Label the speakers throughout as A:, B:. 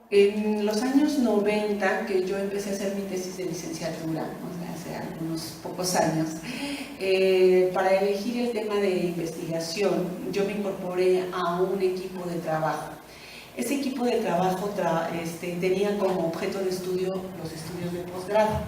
A: En los años 90, que yo empecé a hacer mi tesis de licenciatura, o sea, hace algunos pocos años, para elegir el tema de investigación, yo me incorporé a un equipo de trabajo. Ese equipo de trabajo tenía como objeto de estudio los estudios de posgrado.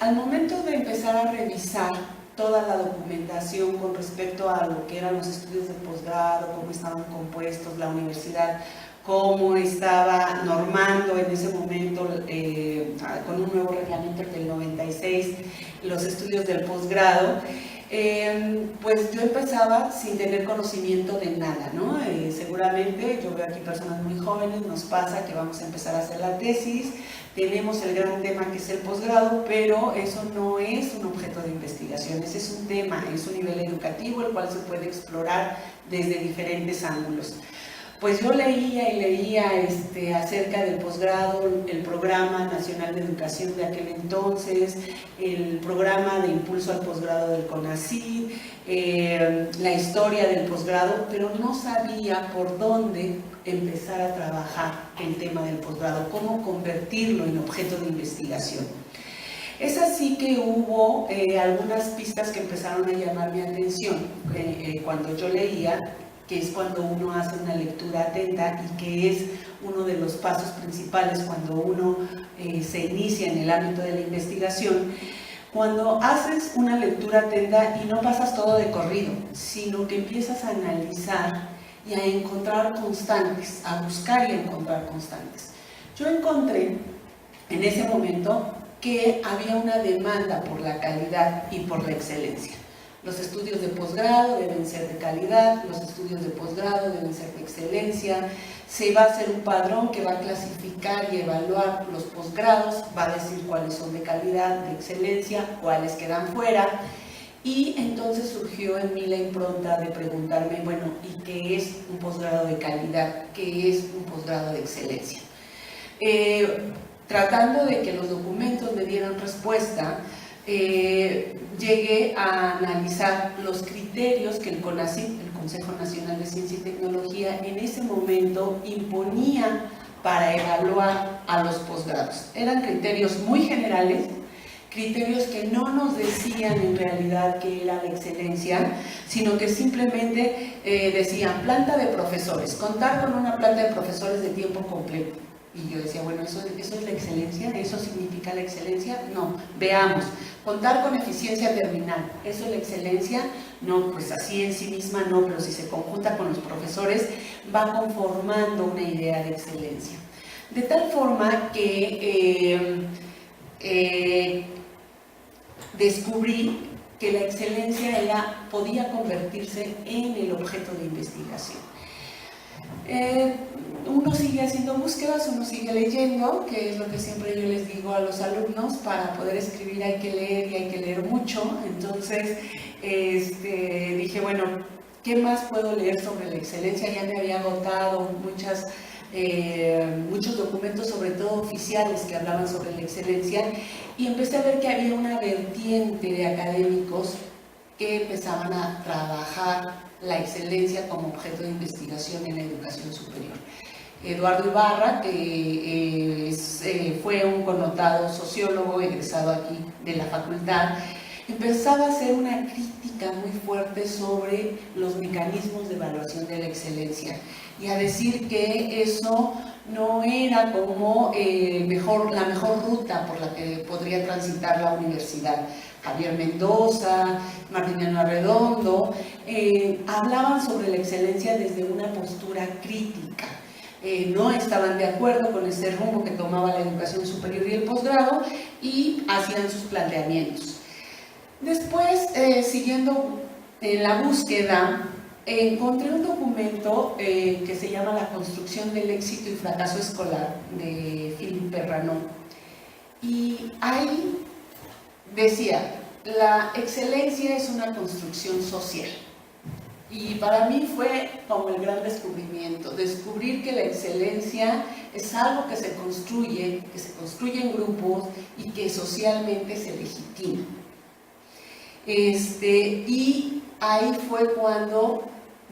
A: Al momento de empezar a revisar toda la documentación con respecto a lo que eran los estudios de posgrado, cómo estaban compuestos, la universidad, cómo estaba normando en ese momento, con un nuevo reglamento del 96, los estudios del posgrado, pues yo empezaba sin tener conocimiento de nada, ¿no? Seguramente, yo veo aquí personas muy jóvenes, nos pasa que vamos a empezar a hacer la tesis, tenemos el gran tema que es el posgrado, pero eso no es un objeto de investigación, ese es un tema, es un nivel educativo el cual se puede explorar desde diferentes ángulos. Pues yo leía y leía acerca del posgrado, el Programa Nacional de Educación de aquel entonces, el programa de impulso al posgrado del CONACYT, la historia del posgrado, pero no sabía por dónde empezar a trabajar el tema del posgrado, cómo convertirlo en objeto de investigación. Es así que hubo algunas pistas que empezaron a llamar mi atención cuando yo leía, que es cuando uno hace una lectura atenta y que es uno de los pasos principales cuando uno se inicia en el ámbito de la investigación. Cuando haces una lectura atenta y no pasas todo de corrido, sino que empiezas a analizar y a encontrar constantes, a buscar y a encontrar constantes. Yo encontré en ese momento que había una demanda por la calidad y por la excelencia. Los estudios de posgrado deben ser de calidad, los estudios de posgrado deben ser de excelencia, se va a hacer un padrón que va a clasificar y evaluar los posgrados, va a decir cuáles son de calidad, de excelencia, cuáles quedan fuera, y entonces surgió en mí la impronta de preguntarme, bueno, ¿y qué es un posgrado de calidad? ¿Qué es un posgrado de excelencia? Tratando de que los documentos me dieran respuesta, llegué a analizar los criterios que el CONACYT, el Consejo Nacional de Ciencia y Tecnología, en ese momento imponía para evaluar a los posgrados. Eran criterios muy generales, criterios que no nos decían en realidad qué era la excelencia, sino que simplemente decían planta de profesores, contar con una planta de profesores de tiempo completo. Y yo decía, bueno, ¿eso es la excelencia? ¿Eso significa la excelencia? No, veamos. Contar con eficiencia terminal, ¿eso es la excelencia? No, pues así en sí misma no, pero si se conjunta con los profesores va conformando una idea de excelencia. De tal forma que descubrí que la excelencia podía convertirse en el objeto de investigación. Uno sigue haciendo búsquedas, uno sigue leyendo, que es lo que siempre yo les digo a los alumnos, para poder escribir hay que leer y hay que leer mucho. Entonces dije, bueno, ¿qué más puedo leer sobre la excelencia? Ya me había agotado muchos documentos, sobre todo oficiales, que hablaban sobre la excelencia, y empecé a ver que había una vertiente de académicos que empezaban a trabajar la excelencia como objeto de investigación en la educación superior. Eduardo Ibarra, que fue un connotado sociólogo egresado aquí de la facultad, empezaba a hacer una crítica muy fuerte sobre los mecanismos de evaluación de la excelencia y a decir que eso no era como la mejor ruta por la que podría transitar la universidad. Javier Mendoza, Martiniano Arredondo, hablaban sobre la excelencia desde una postura crítica. No estaban de acuerdo con ese rumbo que tomaba la educación superior y el posgrado y hacían sus planteamientos. Después, siguiendo en la búsqueda, encontré un documento que se llama La construcción del éxito y fracaso escolar, de Philippe Perranon. Y ahí decía, la excelencia es una construcción social. Y para mí fue como el gran descubrimiento, descubrir que la excelencia es algo que se construye en grupos y que socialmente se legitima. Y ahí fue cuando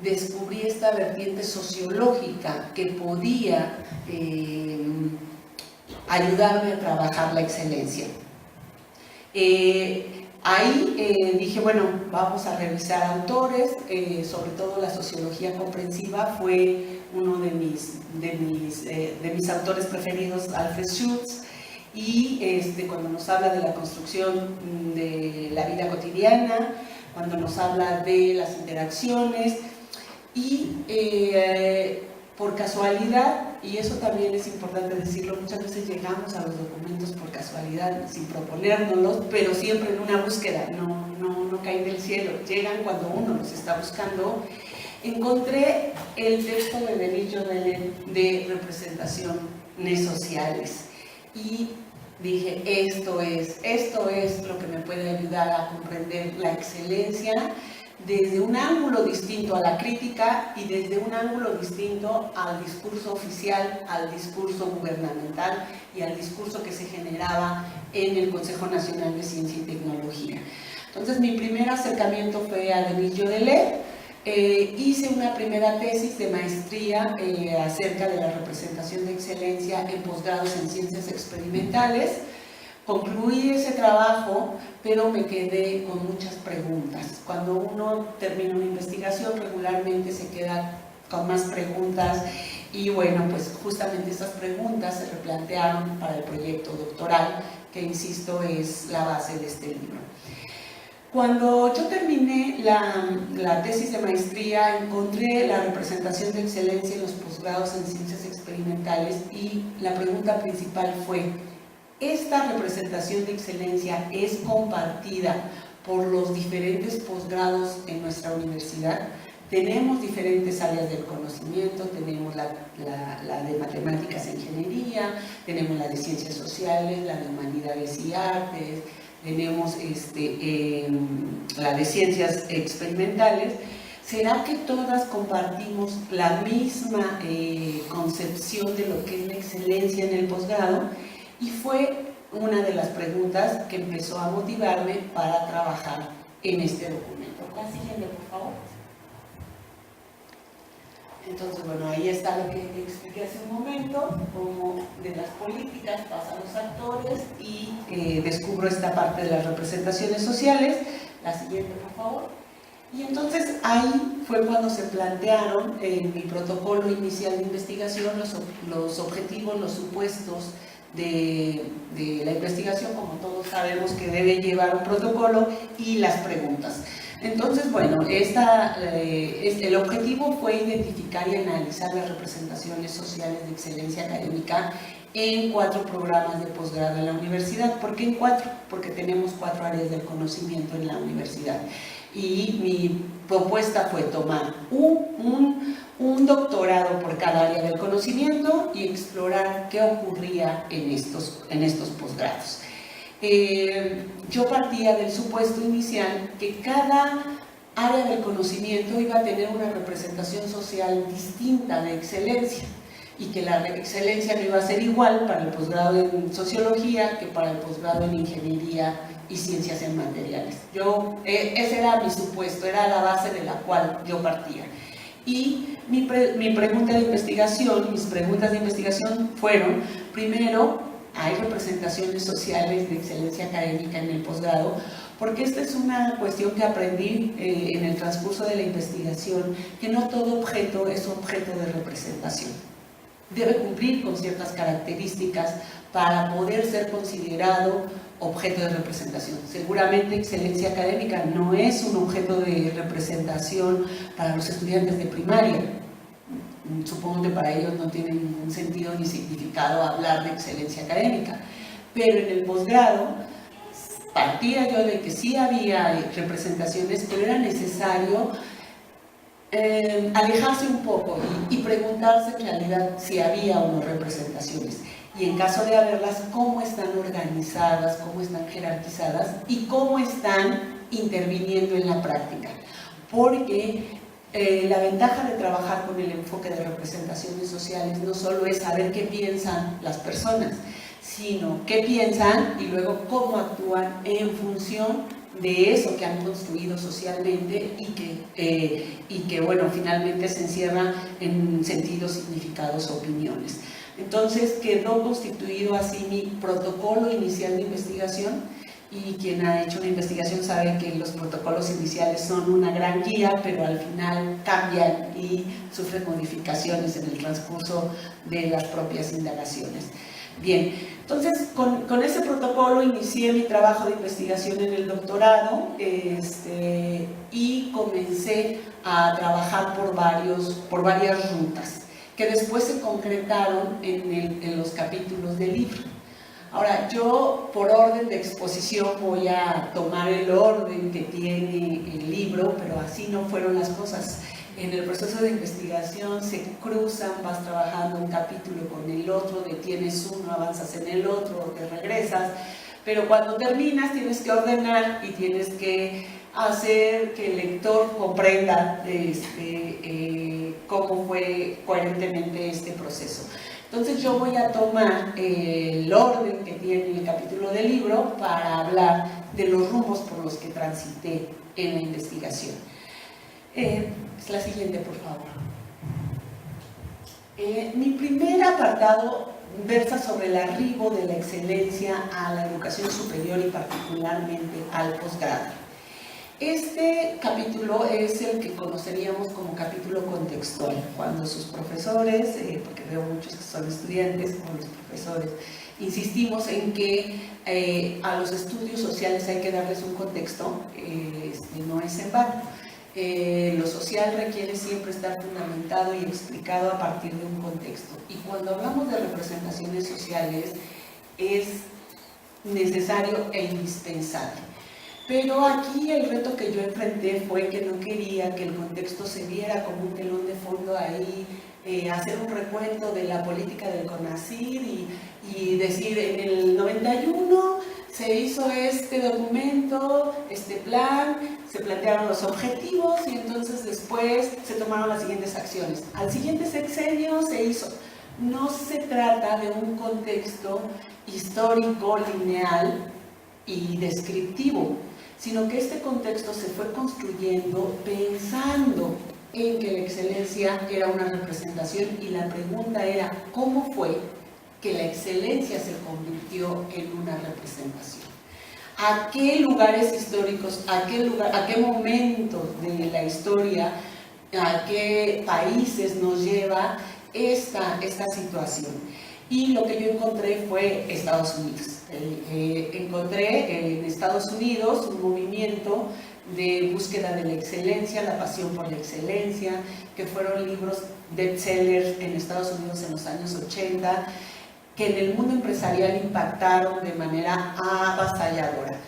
A: descubrí esta vertiente sociológica que podía ayudarme a trabajar la excelencia. Ahí dije, bueno, vamos a revisar autores, sobre todo la sociología comprensiva fue uno de mis autores preferidos, Alfred Schultz, y cuando nos habla de la construcción de la vida cotidiana, cuando nos habla de las interacciones, y por casualidad, y eso también es importante decirlo, muchas veces llegamos a los documentos por casualidad, sin proponérnoslos, pero siempre en una búsqueda, no caen del cielo, llegan cuando uno los está buscando. Encontré el texto de Denis Jodelet de representaciones sociales y dije, esto es lo que me puede ayudar a comprender la excelencia desde un ángulo distinto a la crítica y desde un ángulo distinto al discurso oficial, al discurso gubernamental y al discurso que se generaba en el Consejo Nacional de Ciencia y Tecnología. Entonces, mi primer acercamiento fue a Denis Jodelet. Hice una primera tesis de maestría acerca de la representación de excelencia en posgrados en ciencias experimentales. Concluí ese trabajo, pero me quedé con muchas preguntas. Cuando uno termina una investigación, regularmente se queda con más preguntas y bueno, pues justamente esas preguntas se replantearon para el proyecto doctoral, que insisto es la base de este libro. Cuando yo terminé la tesis de maestría, encontré la representación de excelencia en los posgrados en ciencias experimentales y la pregunta principal fue: ¿esta representación de excelencia es compartida por los diferentes posgrados en nuestra universidad? Tenemos diferentes áreas del conocimiento, tenemos la de matemáticas e ingeniería, tenemos la de ciencias sociales, la de humanidades y artes, tenemos la de ciencias experimentales. ¿Será que todas compartimos la misma concepción de lo que es la excelencia en el posgrado? Y fue una de las preguntas que empezó a motivarme para trabajar en este documento. La siguiente, por favor. Entonces, bueno, ahí está lo que expliqué hace un momento, cómo de las políticas pasan los actores y descubro esta parte de las representaciones sociales. La siguiente, por favor. Y entonces ahí fue cuando se plantearon en mi protocolo inicial de investigación los objetivos, los supuestos de la investigación, como todos sabemos que debe llevar un protocolo, y las preguntas. Entonces, bueno, el objetivo fue identificar y analizar las representaciones sociales de excelencia académica en 4 programas de posgrado en la universidad. ¿Por qué en 4? Porque tenemos 4 áreas del conocimiento en la universidad. Y mi propuesta fue tomar un doctorado por cada área del conocimiento y explorar qué ocurría en estos posgrados. Yo partía del supuesto inicial que cada área del conocimiento iba a tener una representación social distinta de excelencia y que la excelencia no iba a ser igual para el posgrado en sociología que para el posgrado en ingeniería y ciencias en materiales. Ese era mi supuesto, era la base de la cual yo partía. Y mi pregunta de investigación, mis preguntas de investigación fueron, primero, ¿hay representaciones sociales de excelencia académica en el posgrado? Porque esta es una cuestión que aprendí en el transcurso de la investigación, que no todo objeto es objeto de representación. Debe cumplir con ciertas características para poder ser considerado objeto de representación. Seguramente excelencia académica no es un objeto de representación para los estudiantes de primaria. Supongo que para ellos no tiene ningún sentido ni significado hablar de excelencia académica, pero en el posgrado partía yo de que sí había representaciones, pero era necesario alejarse un poco y preguntarse en realidad si había o no representaciones, y en caso de haberlas, cómo están organizadas, cómo están jerarquizadas y cómo están interviniendo en la práctica, porque la ventaja de trabajar con el enfoque de representaciones sociales no solo es saber qué piensan las personas, sino qué piensan y luego cómo actúan en función de eso que han construido socialmente y que bueno, finalmente se encierra en sentidos, significados, opiniones. Entonces quedó constituido así mi protocolo inicial de investigación, y quien ha hecho una investigación sabe que los protocolos iniciales son una gran guía, pero al final cambian y sufren modificaciones en el transcurso de las propias indagaciones. Bien, entonces con ese protocolo inicié mi trabajo de investigación en el doctorado y comencé a trabajar por varias rutas que después se concretaron en los capítulos del libro. Ahora, yo por orden de exposición voy a tomar el orden que tiene el libro, pero así no fueron las cosas. En el proceso de investigación se cruzan, vas trabajando un capítulo con el otro, detienes uno, avanzas en el otro, te regresas, pero cuando terminas tienes que ordenar y tienes que hacer que el lector comprenda cómo fue coherentemente este proceso. Entonces yo voy a tomar el orden que tiene el capítulo del libro para hablar de los rumbos por los que transité en la investigación. La siguiente, por favor. Mi primer apartado versa sobre el arribo de la excelencia a la educación superior y particularmente al posgrado. Este capítulo es el que conoceríamos como capítulo contextual, cuando sus profesores, porque veo muchos que son estudiantes, como los profesores, insistimos en que a los estudios sociales hay que darles un contexto, no es en vano. Lo social requiere siempre estar fundamentado y explicado a partir de un contexto. Y cuando hablamos de representaciones sociales es necesario e indispensable. Pero aquí el reto que yo enfrenté fue que no quería que el contexto se viera como un telón de fondo ahí, hacer un recuento de la política del CONACYT y decir, en el 91 se hizo este documento, este plan, se plantearon los objetivos y entonces después se tomaron las siguientes acciones. Al siguiente sexenio se hizo. No se trata de un contexto histórico, lineal y descriptivo, sino que este contexto se fue construyendo pensando en que la excelencia era una representación y la pregunta era ¿cómo fue que la excelencia se convirtió en una representación? ¿A qué lugares históricos, a qué momentos de la historia, a qué países nos lleva esta situación? Y lo que yo encontré fue Estados Unidos. Encontré en Estados Unidos un movimiento de búsqueda de la excelencia, la pasión por la excelencia, que fueron libros bestsellers en Estados Unidos en los años 80, que en el mundo empresarial impactaron de manera avasalladora.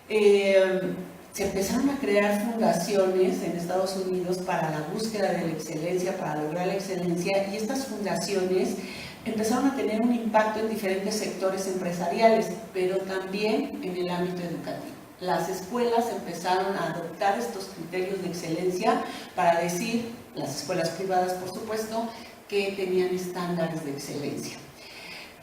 A: Se empezaron a crear fundaciones en Estados Unidos para la búsqueda de la excelencia, para lograr la excelencia, y estas fundaciones empezaron a tener un impacto en diferentes sectores empresariales, pero también en el ámbito educativo. Las escuelas empezaron a adoptar estos criterios de excelencia para decir, las escuelas privadas por supuesto, que tenían estándares de excelencia.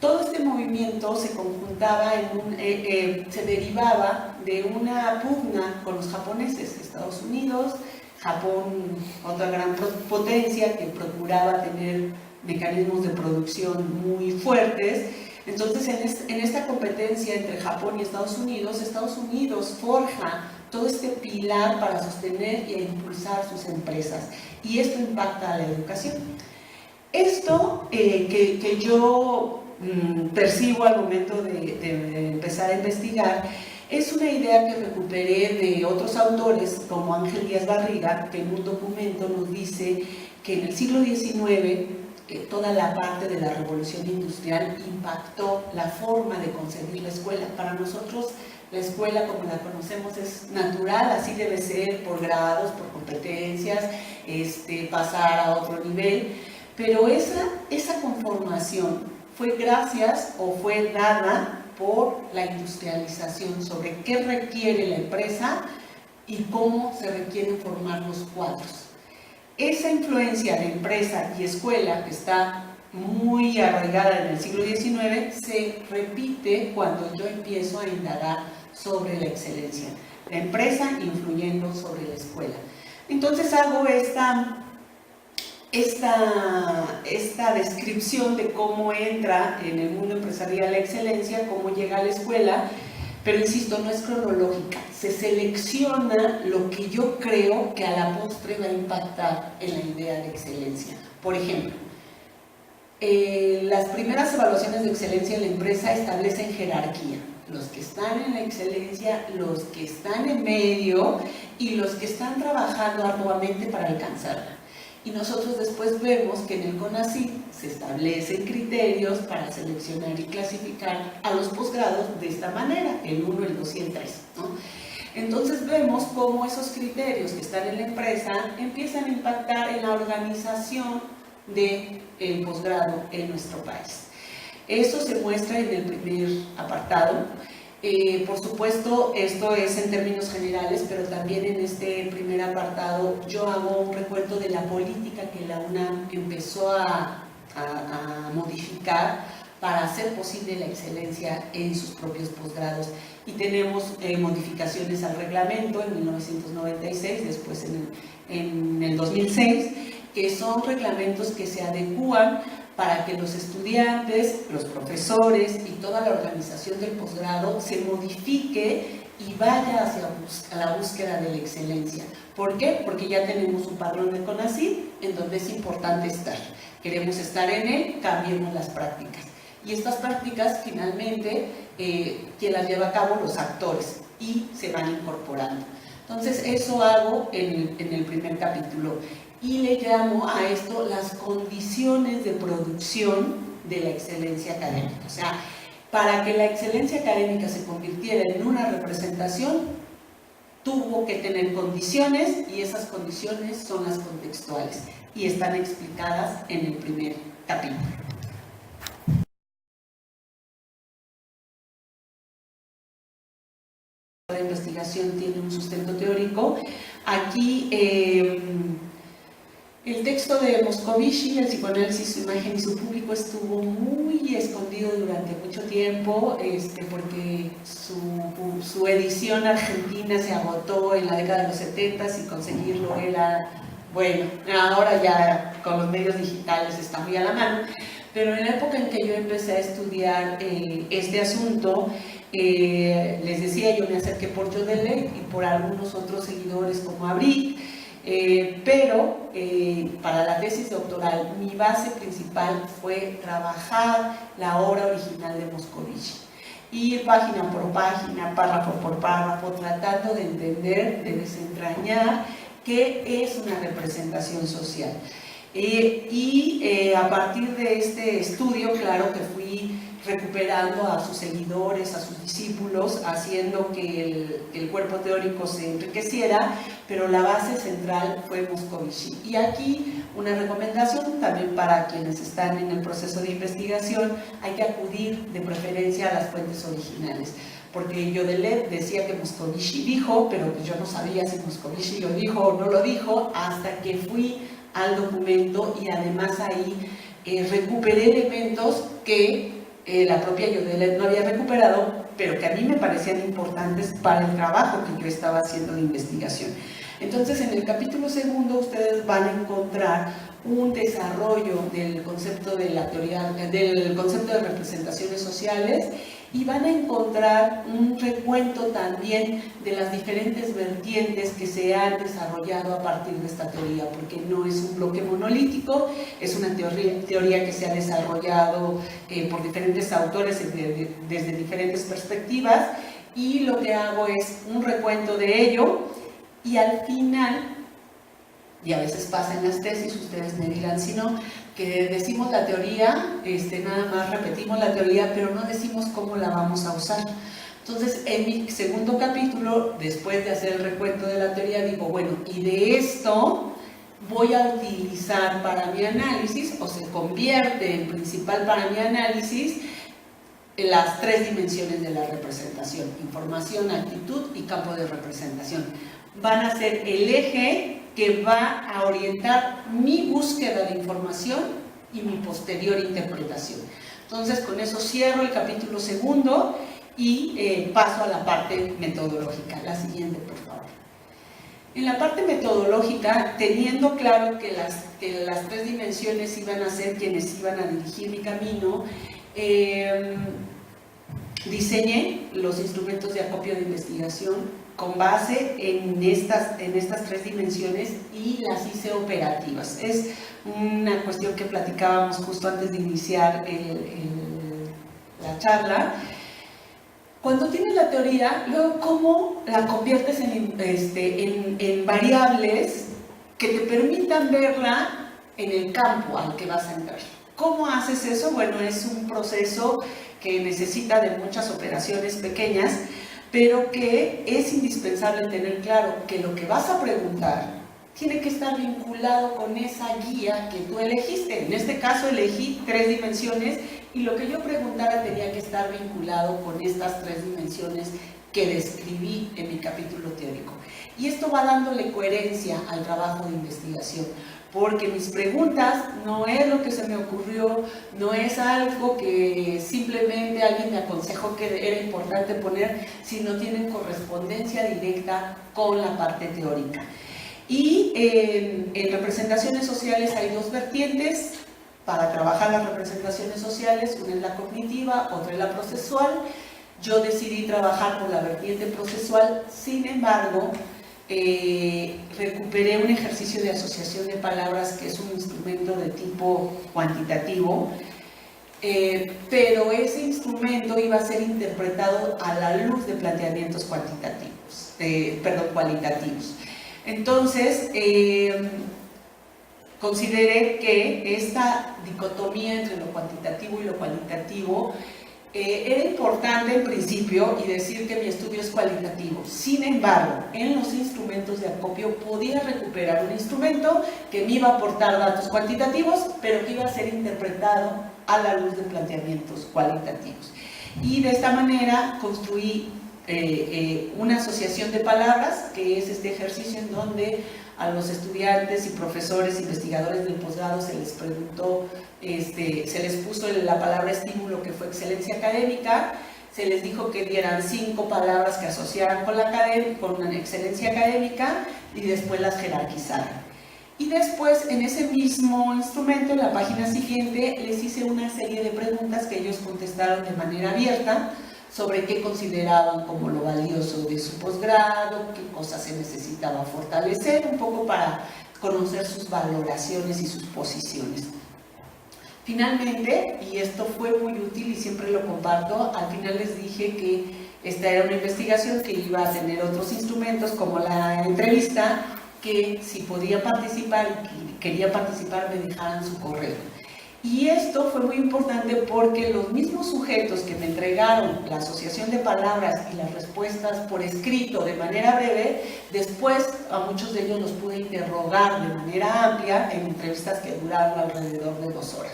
A: Todo este movimiento se conjuntaba se derivaba de una pugna con los japoneses, Estados Unidos, Japón, otra gran potencia que procuraba tener mecanismos de producción muy fuertes. Entonces, en esta competencia entre Japón y Estados Unidos forja todo este pilar para sostener e impulsar sus empresas, y esto impacta a la educación. Esto que yo percibo al momento de empezar a investigar es una idea que recuperé de otros autores como Ángel Díaz Barriga, que en un documento nos dice que en el siglo XIX toda la parte de la revolución industrial impactó la forma de concebir la escuela. Para nosotros la escuela como la conocemos es natural, así debe ser, por grados, por competencias, pasar a otro nivel, pero esa conformación fue gracias o fue dada por la industrialización sobre qué requiere la empresa y cómo se requieren formar los cuadros. Esa influencia de empresa y escuela, que está muy arraigada en el siglo XIX, se repite cuando yo empiezo a indagar sobre la excelencia. la empresa influyendo sobre la escuela. Entonces hago esta descripción de cómo entra en el mundo empresarial la excelencia, cómo llega a la escuela, pero insisto, no es cronológica, se selecciona lo que yo creo que a la postre va a impactar en la idea de excelencia. Por ejemplo, las primeras evaluaciones de excelencia en la empresa establecen jerarquía. Los que están en la excelencia, los que están en medio y los que están trabajando arduamente para alcanzarla. Y nosotros después vemos que en el CONACYT se establecen criterios para seleccionar y clasificar a los posgrados de esta manera, el 1, el 2 y el 3, ¿no? Entonces vemos cómo esos criterios que están en la empresa empiezan a impactar en la organización del posgrado en nuestro país. Esto se muestra en el primer apartado. Por supuesto, esto es en términos generales, pero también en este primer apartado yo hago un recuento de la política que la UNAM empezó a modificar para hacer posible la excelencia en sus propios posgrados. Y tenemos modificaciones al reglamento en 1996, después en el 2006, que son reglamentos que se adecúan para que los estudiantes, los profesores y toda la organización del posgrado se modifique y vaya hacia la búsqueda de la excelencia. ¿Por qué? Porque ya tenemos un padrón de CONACYT en donde es importante estar. Queremos estar en él, cambiemos las prácticas. Y estas prácticas, finalmente, quien las lleva a cabo, los actores, y se van incorporando. Entonces, eso hago en el primer capítulo. Y le llamo a esto las condiciones de producción de la excelencia académica. O sea, para que la excelencia académica se convirtiera en una representación, tuvo que tener condiciones, y esas condiciones son las contextuales y están explicadas en el primer capítulo. La investigación tiene un sustento teórico. Aquí el texto de Moscovici, el psicoanálisis, su imagen y su público, estuvo muy escondido durante mucho tiempo, porque su edición argentina se agotó en la década de los 70 y conseguirlo era, bueno, ahora ya con los medios digitales está muy a la mano, pero en la época en que yo empecé a estudiar este asunto, les decía, yo me acerqué por Jodele y por algunos otros seguidores como Abric, pero para la tesis doctoral mi base principal fue trabajar la obra original de Moscovici, ir página por página, párrafo por párrafo, tratando de entender, de desentrañar qué es una representación social. A partir de este estudio, claro que fui recuperando a sus seguidores, a sus discípulos, haciendo que el cuerpo teórico se enriqueciera, pero la base central fue Moscovici. Y aquí una recomendación también para quienes están en el proceso de investigación: hay que acudir de preferencia a las fuentes originales, porque Jodele decía que Moscovici dijo, pero pues yo no sabía si Moscovici lo dijo o no lo dijo, hasta que fui al documento y además ahí recuperé elementos que la propia Jodele no había recuperado, pero que a mí me parecían importantes para el trabajo que yo estaba haciendo de investigación. Entonces, en el capítulo segundo ustedes van a encontrar un desarrollo del concepto de la teoría, del concepto de representaciones sociales, y van a encontrar un recuento también de las diferentes vertientes que se han desarrollado a partir de esta teoría, porque no es un bloque monolítico, es una teoría que se ha desarrollado por diferentes autores desde diferentes perspectivas, y lo que hago es un recuento de ello, y al final, y a veces pasa en las tesis, ustedes me dirán si no, que decimos la teoría, nada más repetimos la teoría, pero no decimos cómo la vamos a usar. Entonces, en mi segundo capítulo, después de hacer el recuento de la teoría, digo, bueno, y de esto voy a utilizar para mi análisis, o se convierte en principal para mi análisis, en las tres dimensiones de la representación: información, actitud y campo de representación. Van a ser el eje que va a orientar mi búsqueda de información y mi posterior interpretación. Entonces, con eso cierro el capítulo segundo y paso a la parte metodológica. La siguiente, por favor. En la parte metodológica, teniendo claro que las tres dimensiones iban a ser quienes iban a dirigir mi camino, diseñé los instrumentos de acopio de investigación con base en estas tres dimensiones y las hice operativas. Es una cuestión que platicábamos justo antes de iniciar la charla. Cuando tienes la teoría, luego cómo la conviertes en variables que te permitan verla en el campo al que vas a entrar. ¿Cómo haces eso? Bueno, es un proceso que necesita de muchas operaciones pequeñas, pero que es indispensable tener claro que lo que vas a preguntar tiene que estar vinculado con esa guía que tú elegiste. En este caso elegí 3 dimensiones y lo que yo preguntara tenía que estar vinculado con estas 3 dimensiones que describí en mi capítulo teórico. Y esto va dándole coherencia al trabajo de investigación, porque mis preguntas no es lo que se me ocurrió, no es algo que simplemente alguien me aconsejó que era importante poner, sino tienen correspondencia directa con la parte teórica. Y en representaciones sociales hay 2 vertientes para trabajar las representaciones sociales, una es la cognitiva, otra es la procesual. Yo decidí trabajar por la vertiente procesual, sin embargo, recuperé un ejercicio de asociación de palabras que es un instrumento de tipo cuantitativo, pero ese instrumento iba a ser interpretado a la luz de planteamientos cualitativos. Entonces, consideré que esta dicotomía entre lo cuantitativo y lo cualitativo era importante en principio y decir que mi estudio es cualitativo. Sin embargo, en los instrumentos de acopio podía recuperar un instrumento que me iba a aportar datos cuantitativos, pero que iba a ser interpretado a la luz de planteamientos cualitativos. Y de esta manera construí una asociación de palabras, que es este ejercicio en donde a los estudiantes y profesores, investigadores del posgrado se les preguntó, se les puso la palabra estímulo, que fue excelencia académica, se les dijo que dieran 5 palabras que asociaran con una excelencia académica y después las jerarquizaran. Y después, en ese mismo instrumento, en la página siguiente, les hice una serie de preguntas que ellos contestaron de manera abierta sobre qué consideraban como lo valioso de su posgrado, qué cosas se necesitaba fortalecer, un poco para conocer sus valoraciones y sus posiciones. Finalmente, y esto fue muy útil y siempre lo comparto, al final les dije que esta era una investigación que iba a tener otros instrumentos como la entrevista, que si podía participar y quería participar me dejaran su correo. Y esto fue muy importante porque los mismos sujetos que me entregaron la asociación de palabras y las respuestas por escrito de manera breve, después a muchos de ellos los pude interrogar de manera amplia en entrevistas que duraron alrededor de 2 horas.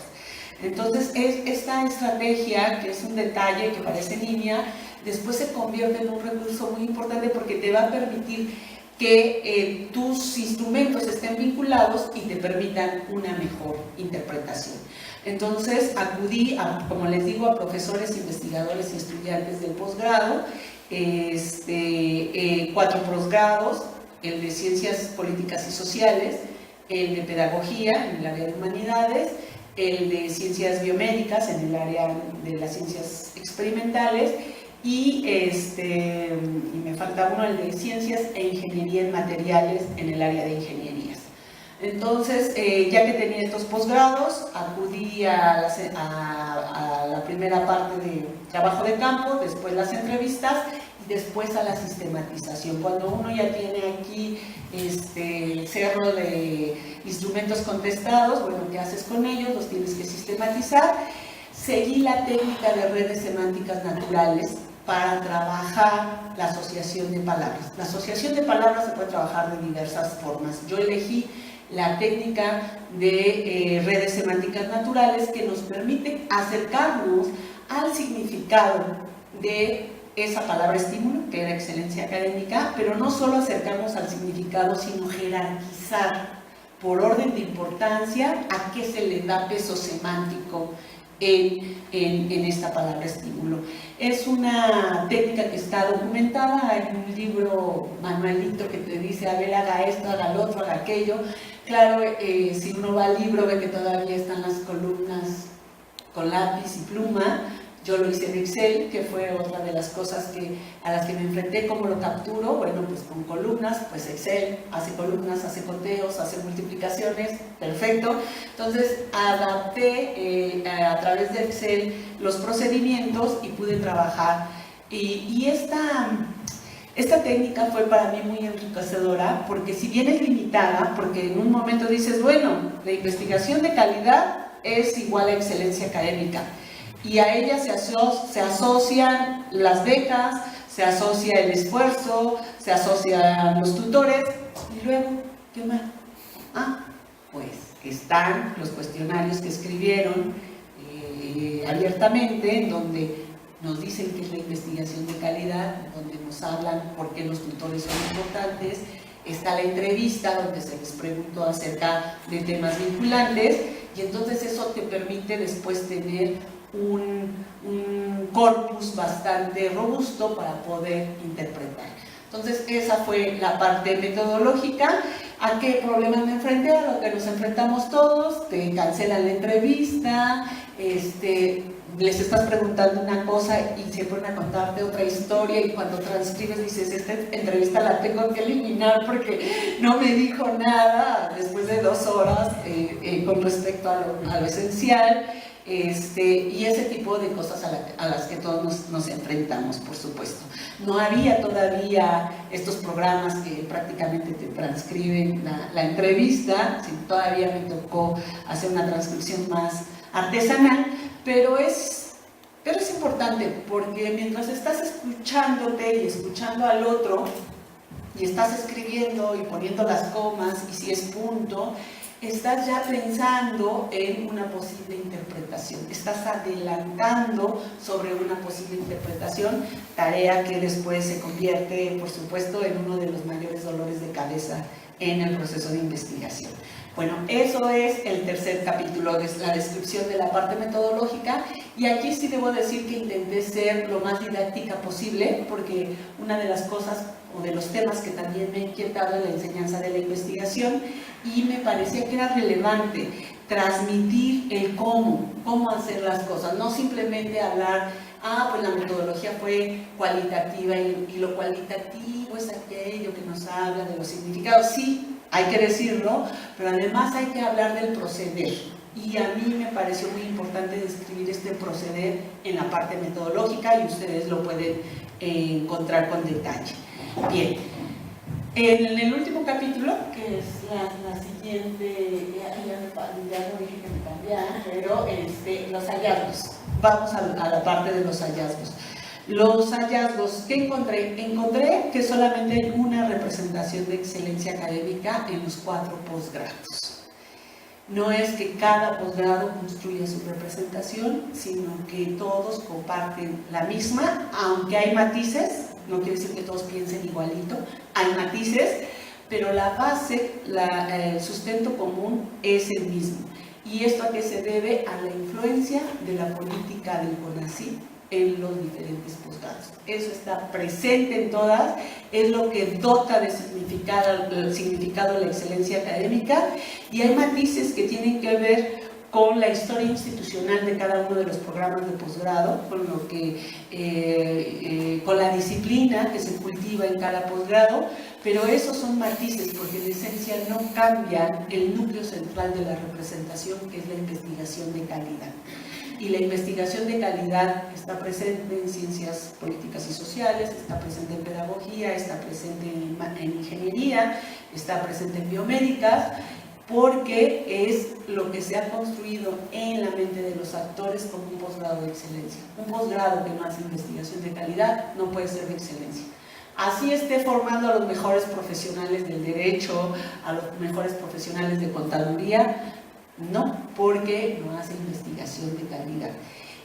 A: Entonces, esta estrategia, que es un detalle que parece nimia, después se convierte en un recurso muy importante porque te va a permitir que tus instrumentos estén vinculados y te permitan una mejor interpretación. Entonces acudí, como les digo, a profesores, investigadores y estudiantes del posgrado, 4 posgrados, el de Ciencias Políticas y Sociales, el de Pedagogía en el área de Humanidades, el de Ciencias Biomédicas en el área de las Ciencias Experimentales, y me falta uno, el de Ciencias e Ingeniería en Materiales en el área de Ingenierías. Entonces, ya que tenía estos posgrados, acudí a la primera parte de trabajo de campo, después las entrevistas y después a la sistematización. Cuando uno ya tiene aquí el cerro de instrumentos contestados, bueno, ¿qué haces con ellos? Los tienes que sistematizar. Seguí la técnica de redes semánticas naturales para trabajar la asociación de palabras. La asociación de palabras se puede trabajar de diversas formas. Yo elegí la técnica de redes semánticas naturales, que nos permite acercarnos al significado de esa palabra estímulo, que era excelencia académica, pero no solo acercarnos al significado, sino jerarquizar por orden de importancia a qué se le da peso semántico en esta palabra estímulo. Es una técnica que está documentada en un libro manualito que te dice, a ver, haga esto, haga lo otro, haga aquello. Claro, si uno va al libro ve que todavía están las columnas con lápiz y pluma. Yo lo hice en Excel, que fue otra de las cosas a las que me enfrenté. ¿Cómo lo capturo? Bueno, pues con columnas, pues Excel hace columnas, hace conteos, hace multiplicaciones, perfecto. Entonces adapté a través de Excel los procedimientos y pude trabajar. Y esta técnica fue para mí muy enriquecedora, porque si bien es limitada, porque en un momento dices, bueno, la investigación de calidad es igual a excelencia académica, y a ella se asocian las becas, se asocia el esfuerzo, se asocian los tutores, y luego, ¿qué más? Pues están los cuestionarios que escribieron abiertamente, en donde nos dicen que es la investigación de calidad, donde nos hablan por qué los tutores son importantes. Está la entrevista donde se les preguntó acerca de temas vinculantes, y entonces eso te permite después tener un corpus bastante robusto para poder interpretar. Entonces esa fue la parte metodológica. ¿A qué problemas me enfrenté? A lo que nos enfrentamos todos. Te cancelan la entrevista, les estás preguntando una cosa y se ponen a contarte otra historia, y cuando transcribes dices, esta entrevista la tengo que eliminar porque no me dijo nada después de 2 horas con respecto a lo esencial. Y ese tipo de cosas a las que todos nos enfrentamos, por supuesto. No había todavía estos programas que prácticamente te transcriben la entrevista, todavía me tocó hacer una transcripción más artesanal, pero es importante, porque mientras estás escuchándote y escuchando al otro, y estás escribiendo y poniendo las comas, y si es punto, estás ya pensando en una posible interpretación, estás adelantando sobre una posible interpretación, tarea que después se convierte, por supuesto, en uno de los mayores dolores de cabeza en el proceso de investigación. Bueno, eso es el tercer capítulo, es la descripción de la parte metodológica, y aquí sí debo decir que intenté ser lo más didáctica posible, porque una de las cosas o de los temas que también me ha inquietado es la enseñanza de la investigación, y me parecía que era relevante transmitir el cómo hacer las cosas, no simplemente hablar, pues la metodología fue cualitativa, y lo cualitativo es aquello que nos habla de los significados. Sí, hay que decirlo, pero además hay que hablar del proceder, y a mí me pareció muy importante describir este proceder en la parte metodológica, y ustedes lo pueden encontrar con detalle. Bien, en el último capítulo, que es la siguiente, ya no dije que me cambiara, pero los hallazgos. Vamos a la parte de los hallazgos. Los hallazgos que encontré que solamente hay una representación de excelencia académica en los 4 posgrados. No es que cada posgrado construya su representación, sino que todos comparten la misma, aunque hay matices. No quiere decir que todos piensen igualito, hay matices, pero la base, el sustento común es el mismo. ¿Y esto a qué se debe? A la influencia de la política del CONACYT en los diferentes posgrados. Eso está presente en todas, es lo que dota de significado la excelencia académica, y hay matices que tienen que ver con la historia institucional de cada uno de los programas de posgrado, con la disciplina que se cultiva en cada posgrado, pero esos son matices porque en esencia no cambian el núcleo central de la representación, que es la investigación de calidad. Y la investigación de calidad está presente en ciencias políticas y sociales, está presente en pedagogía, está presente en ingeniería, está presente en biomédicas, porque es lo que se ha construido en la mente de los actores como un posgrado de excelencia. Un posgrado que no hace investigación de calidad no puede ser de excelencia. Así esté formando a los mejores profesionales del derecho, a los mejores profesionales de contaduría, no, porque no hace investigación de calidad.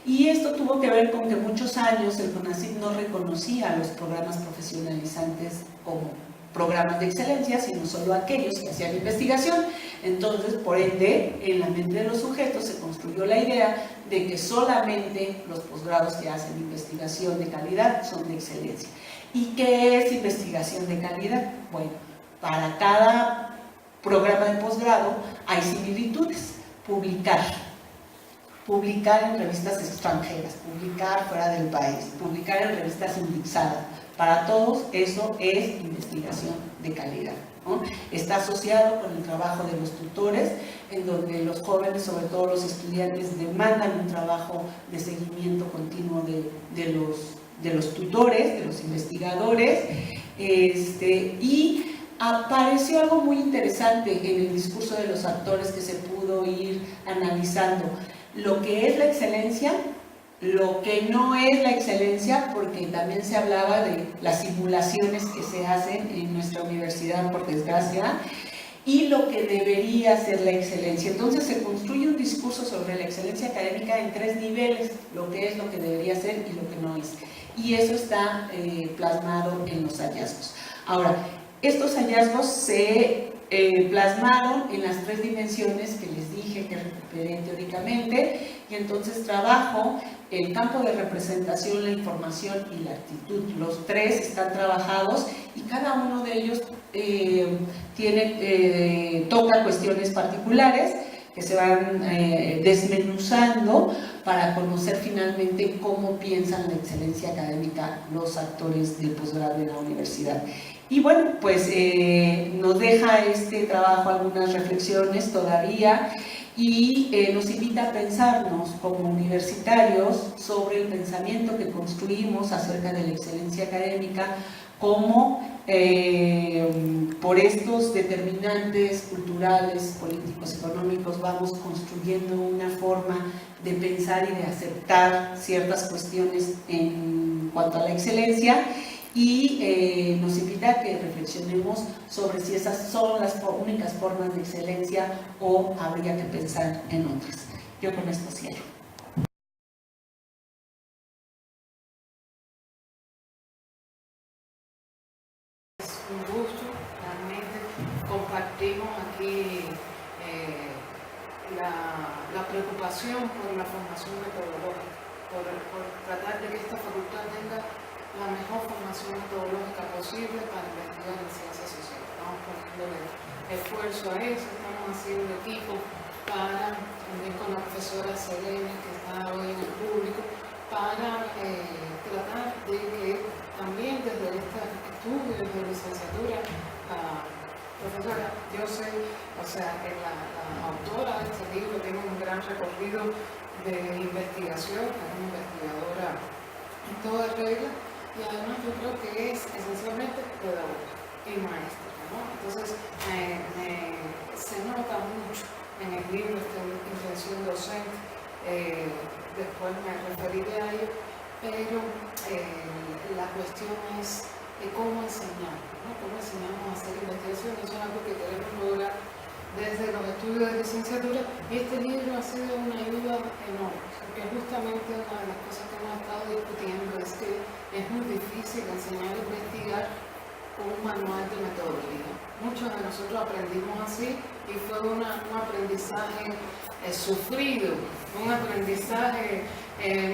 A: Y esto tuvo que ver con que muchos años el CONACYT no reconocía a los programas profesionalizantes como programas de excelencia, sino solo aquellos que hacían investigación. Entonces, por ende, en la mente de los sujetos se construyó la idea de que solamente los posgrados que hacen investigación de calidad son de excelencia. ¿Y qué es investigación de calidad? Bueno, para cada programa de posgrado hay similitudes. Publicar en revistas extranjeras, publicar fuera del país, publicar en revistas indexadas. Para todos eso es investigación de calidad, ¿no? Está asociado con el trabajo de los tutores, en donde los jóvenes, sobre todo los estudiantes, demandan un trabajo de seguimiento continuo de los tutores, de los investigadores, y apareció algo muy interesante en el discurso de los actores que se pudo ir analizando. Lo que es la excelencia, lo que no es la excelencia, porque también se hablaba de las simulaciones que se hacen en nuestra universidad, por desgracia, y lo que debería ser la excelencia. Entonces se construye un discurso sobre la excelencia académica en 3 niveles, lo que es, lo que debería ser y lo que no es. Y eso está plasmado en los hallazgos. Ahora, estos hallazgos se plasmaron en las 3 dimensiones que les dije que recuperé teóricamente, y entonces trabajo el campo de representación, la información y la actitud. Los 3 están trabajados y cada uno de ellos toca cuestiones particulares que se van desmenuzando para conocer finalmente cómo piensan la excelencia académica los actores del posgrado de la universidad. Y bueno, pues nos deja este trabajo algunas reflexiones todavía y nos invita a pensarnos como universitarios sobre el pensamiento que construimos acerca de la excelencia académica, cómo por estos determinantes culturales, políticos, económicos vamos construyendo una forma de pensar y de aceptar ciertas cuestiones en cuanto a la excelencia, y nos invita a que reflexionemos sobre si esas son las únicas formas de excelencia o habría que pensar en otras. Yo con esto cierro.
B: Es un gusto, realmente compartimos aquí la preocupación por la formación metodológica, por tratar de que esta facultad tenga la mejor formación metodológica posible para investigar en ciencias sociales. Estamos poniendo esfuerzo a eso, estamos haciendo equipo para, también con la profesora Selene, que está hoy en el público, para tratar de que también desde este estudio de licenciatura, profesora, yo soy, la autora de este libro, tiene un gran recorrido de investigación, es una investigadora en toda regla, y además yo creo que es esencialmente pedagoga y maestra, ¿no? Entonces se nota mucho en el libro esta intención docente, después me referiré a ello, pero la cuestión es cómo enseñar, ¿no? Cómo enseñamos a hacer investigación. Eso es algo que queremos lograr desde los estudios de licenciatura, y este libro ha sido una ayuda enorme, porque justamente una de las cosas que hemos estado discutiendo es que es muy difícil enseñar a investigar con un manual de metodología. Muchos de nosotros aprendimos así y fue un aprendizaje sufrido, un aprendizaje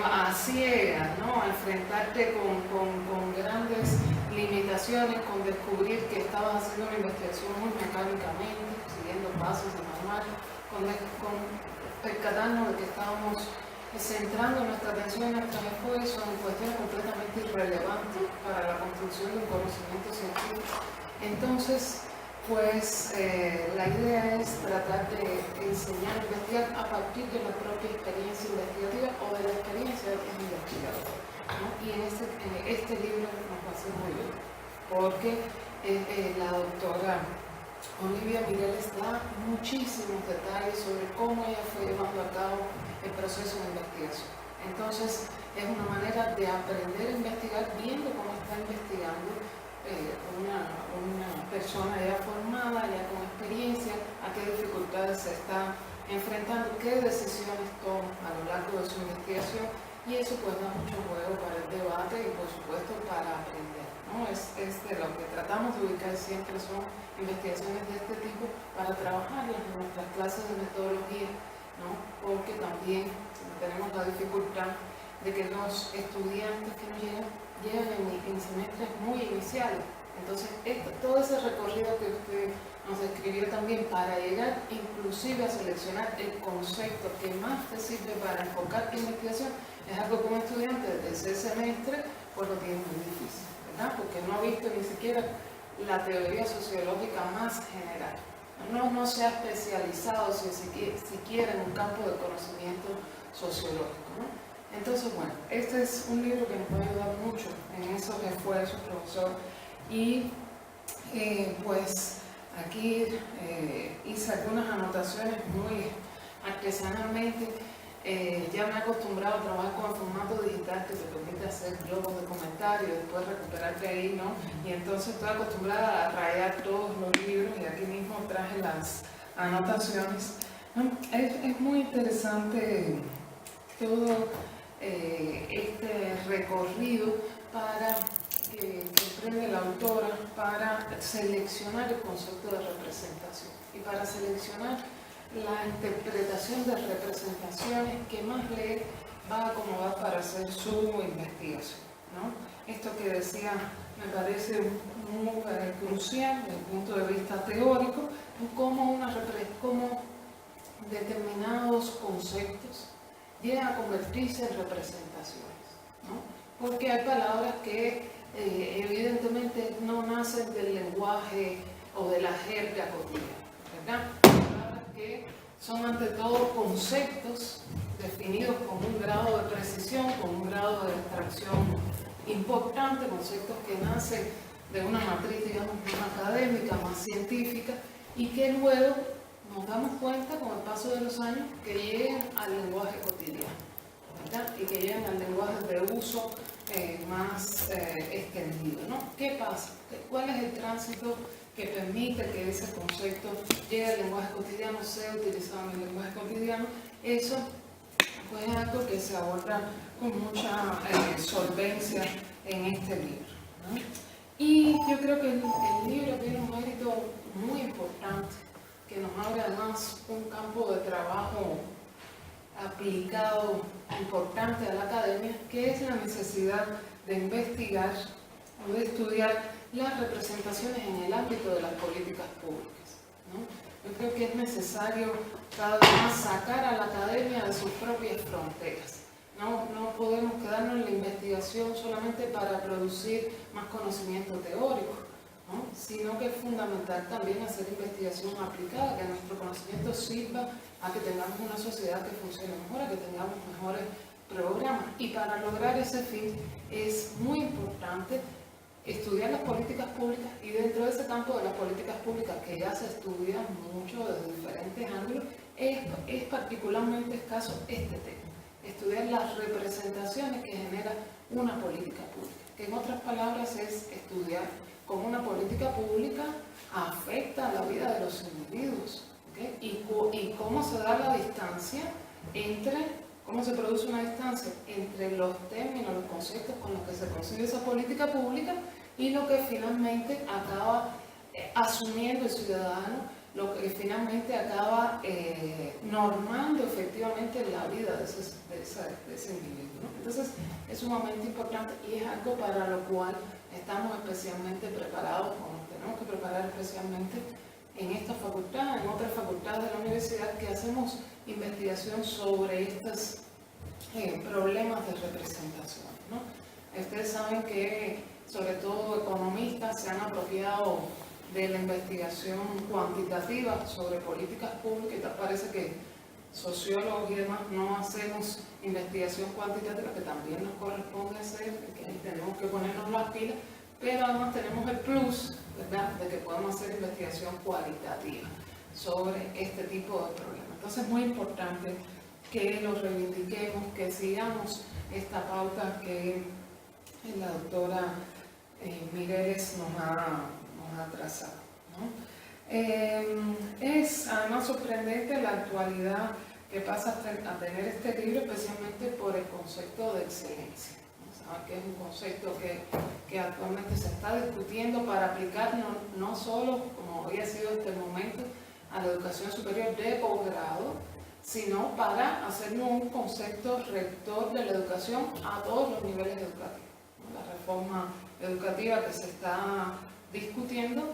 B: a ciegas, ¿no? A enfrentarte con grandes limitaciones, con descubrir que estabas haciendo una investigación muy mecánicamente, siguiendo pasos de manual, con percatarnos de que estábamos centrando nuestra atención y nuestros esfuerzos en cuestiones completamente irrelevantes para la construcción de un conocimiento científico. Entonces, pues la idea es tratar de enseñar a investigar a partir de la propia experiencia investigativa o de la experiencia de los investigadores, ¿no? Y en este libro nos va a ser muy bien, porque la doctora Olivia Mireles da muchísimos detalles sobre cómo ella fue llevando a cabo el proceso de investigación. Entonces, es una manera de aprender a investigar viendo cómo está investigando una persona ya formada, ya con experiencia, a qué dificultades se está enfrentando, qué decisiones toma a lo largo de su investigación, y eso pues da mucho juego para el debate y por supuesto para aprender, ¿no? Es de lo que tratamos de ubicar siempre son investigaciones de este tipo para trabajarlas en nuestras clases de metodología, ¿no? Porque también tenemos la dificultad de que los estudiantes que nos llegan en semestres muy iniciales. Entonces, todo ese recorrido que usted nos describió también para llegar inclusive a seleccionar el concepto que más te sirve para enfocar tu investigación, es algo que un estudiante de tercer semestre pues lo tiene muy difícil, ¿verdad? Porque no ha visto ni siquiera la teoría sociológica más general. No se ha especializado siquiera en un campo de conocimiento sociológico, ¿no? Entonces, bueno, este es un libro que nos puede ayudar mucho en esos esfuerzos, profesor. Y pues aquí hice algunas anotaciones muy artesanalmente. Ya me he acostumbrado a trabajar con el formato digital que te permite hacer globos de comentarios y después recuperar de ahí, ¿no? Y entonces estoy acostumbrada a rayar todos los libros y aquí mismo traje las anotaciones. Es muy interesante todo este recorrido que emprende la autora para seleccionar el concepto de representación y para seleccionar la interpretación de representaciones que más le va a acomodar para hacer su investigación, ¿no? Esto que decía me parece muy crucial desde el punto de vista teórico, cómo determinados conceptos llegan a convertirse en representaciones, ¿no? Porque hay palabras que evidentemente no nacen del lenguaje o de la jerga cotidiana, ¿verdad? Palabras que son ante todo conceptos definidos con un grado de precisión, con un grado de abstracción importante, conceptos que nacen de una matriz, digamos, más académica, más científica, y que luego nos damos cuenta con el paso de los años que llegan al lenguaje cotidiano, ¿verdad? Y que llegan al lenguaje de uso más extendido, ¿no? ¿Qué pasa? ¿Cuál es el tránsito que permite que ese concepto llegue al lenguaje cotidiano, sea utilizado en el lenguaje cotidiano? Eso pues, es algo que se aborda con mucha solvencia en este libro, ¿no? Y yo creo que el libro tiene un mérito muy importante, que nos abre además un campo de trabajo aplicado importante a la academia, que es la necesidad de investigar o de estudiar las representaciones en el ámbito de las políticas públicas, ¿no? Yo creo que es necesario cada vez más sacar a la academia de sus propias fronteras. No podemos quedarnos en la investigación solamente para producir más conocimiento teórico, ¿no? Sino que es fundamental también hacer investigación aplicada, que nuestro conocimiento sirva a que tengamos una sociedad que funcione mejor, a que tengamos mejores programas. Y para lograr ese fin es muy importante estudiar las políticas públicas, y dentro de ese campo de las políticas públicas que ya se estudia mucho desde diferentes ángulos, es particularmente escaso este tema, estudiar las representaciones que genera una política pública, que en otras palabras es estudiar cómo una política pública afecta a la vida de los individuos, ¿okay? Y cómo se da la distancia cómo se produce una distancia entre los términos, los conceptos con los que se concibe esa política pública y lo que finalmente acaba asumiendo el ciudadano, lo que finalmente acaba normando efectivamente la vida de ese individuo, ¿no? Entonces es sumamente importante y es algo para lo cual estamos especialmente preparados, o nos tenemos que preparar especialmente en esta facultad, en otras facultades de la universidad que hacemos investigación sobre estos problemas de representación, ¿no? Ustedes saben que sobre todo economistas se han apropiado de la investigación cuantitativa sobre políticas públicas, y parece que sociólogos y demás no hacemos investigación cuantitativa, que también nos corresponde hacer, que ahí tenemos que ponernos las pilas, pero además tenemos el plus, ¿verdad?, de que podemos hacer investigación cualitativa sobre este tipo de problemas. Entonces es muy importante que lo reivindiquemos, que sigamos esta pauta que la doctora Mireles nos ha trazado, ¿no? Es además sorprendente la actualidad que pasa a tener este libro especialmente por el concepto de excelencia. Saben que es un concepto que actualmente se está discutiendo para aplicar no solo, como había sido hasta el momento, a la educación superior de posgrado, sino para hacernos un concepto rector de la educación a todos los niveles educativos. La reforma educativa que se está discutiendo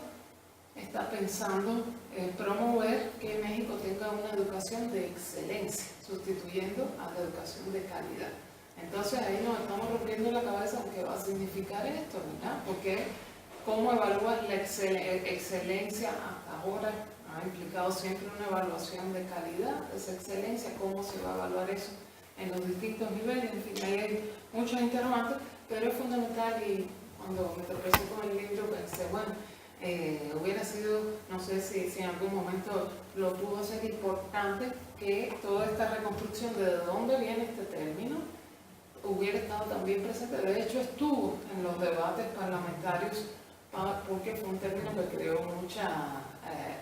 B: está pensando en promover que México tenga una educación de excelencia, sustituyendo a la educación de calidad. Entonces ahí nos estamos rompiendo la cabeza en qué va a significar esto, ¿verdad? Porque cómo evalúas la excelencia hasta ahora ha implicado siempre una evaluación de calidad de esa excelencia, cómo se va a evaluar eso en los distintos niveles. En fin, ahí hay muchos interrogantes, pero es fundamental, y cuando me tropecé con el libro pensé, bueno, hubiera sido, no sé si en algún momento lo pudo ser importante que toda esta reconstrucción de dónde viene este término hubiera estado también presente. De hecho, estuvo en los debates parlamentarios porque fue un término que creó mucha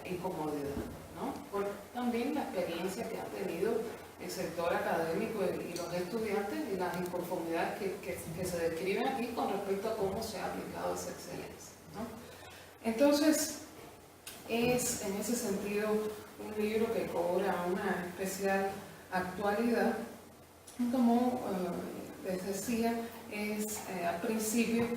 B: incomodidad, ¿no? Por también la experiencia que ha tenido el sector académico y los estudiantes y las inconformidades que se describen aquí con respecto a cómo se ha aplicado esa excelencia, ¿no? Entonces, es en ese sentido un libro que cobra una especial actualidad. Como les decía, es al principio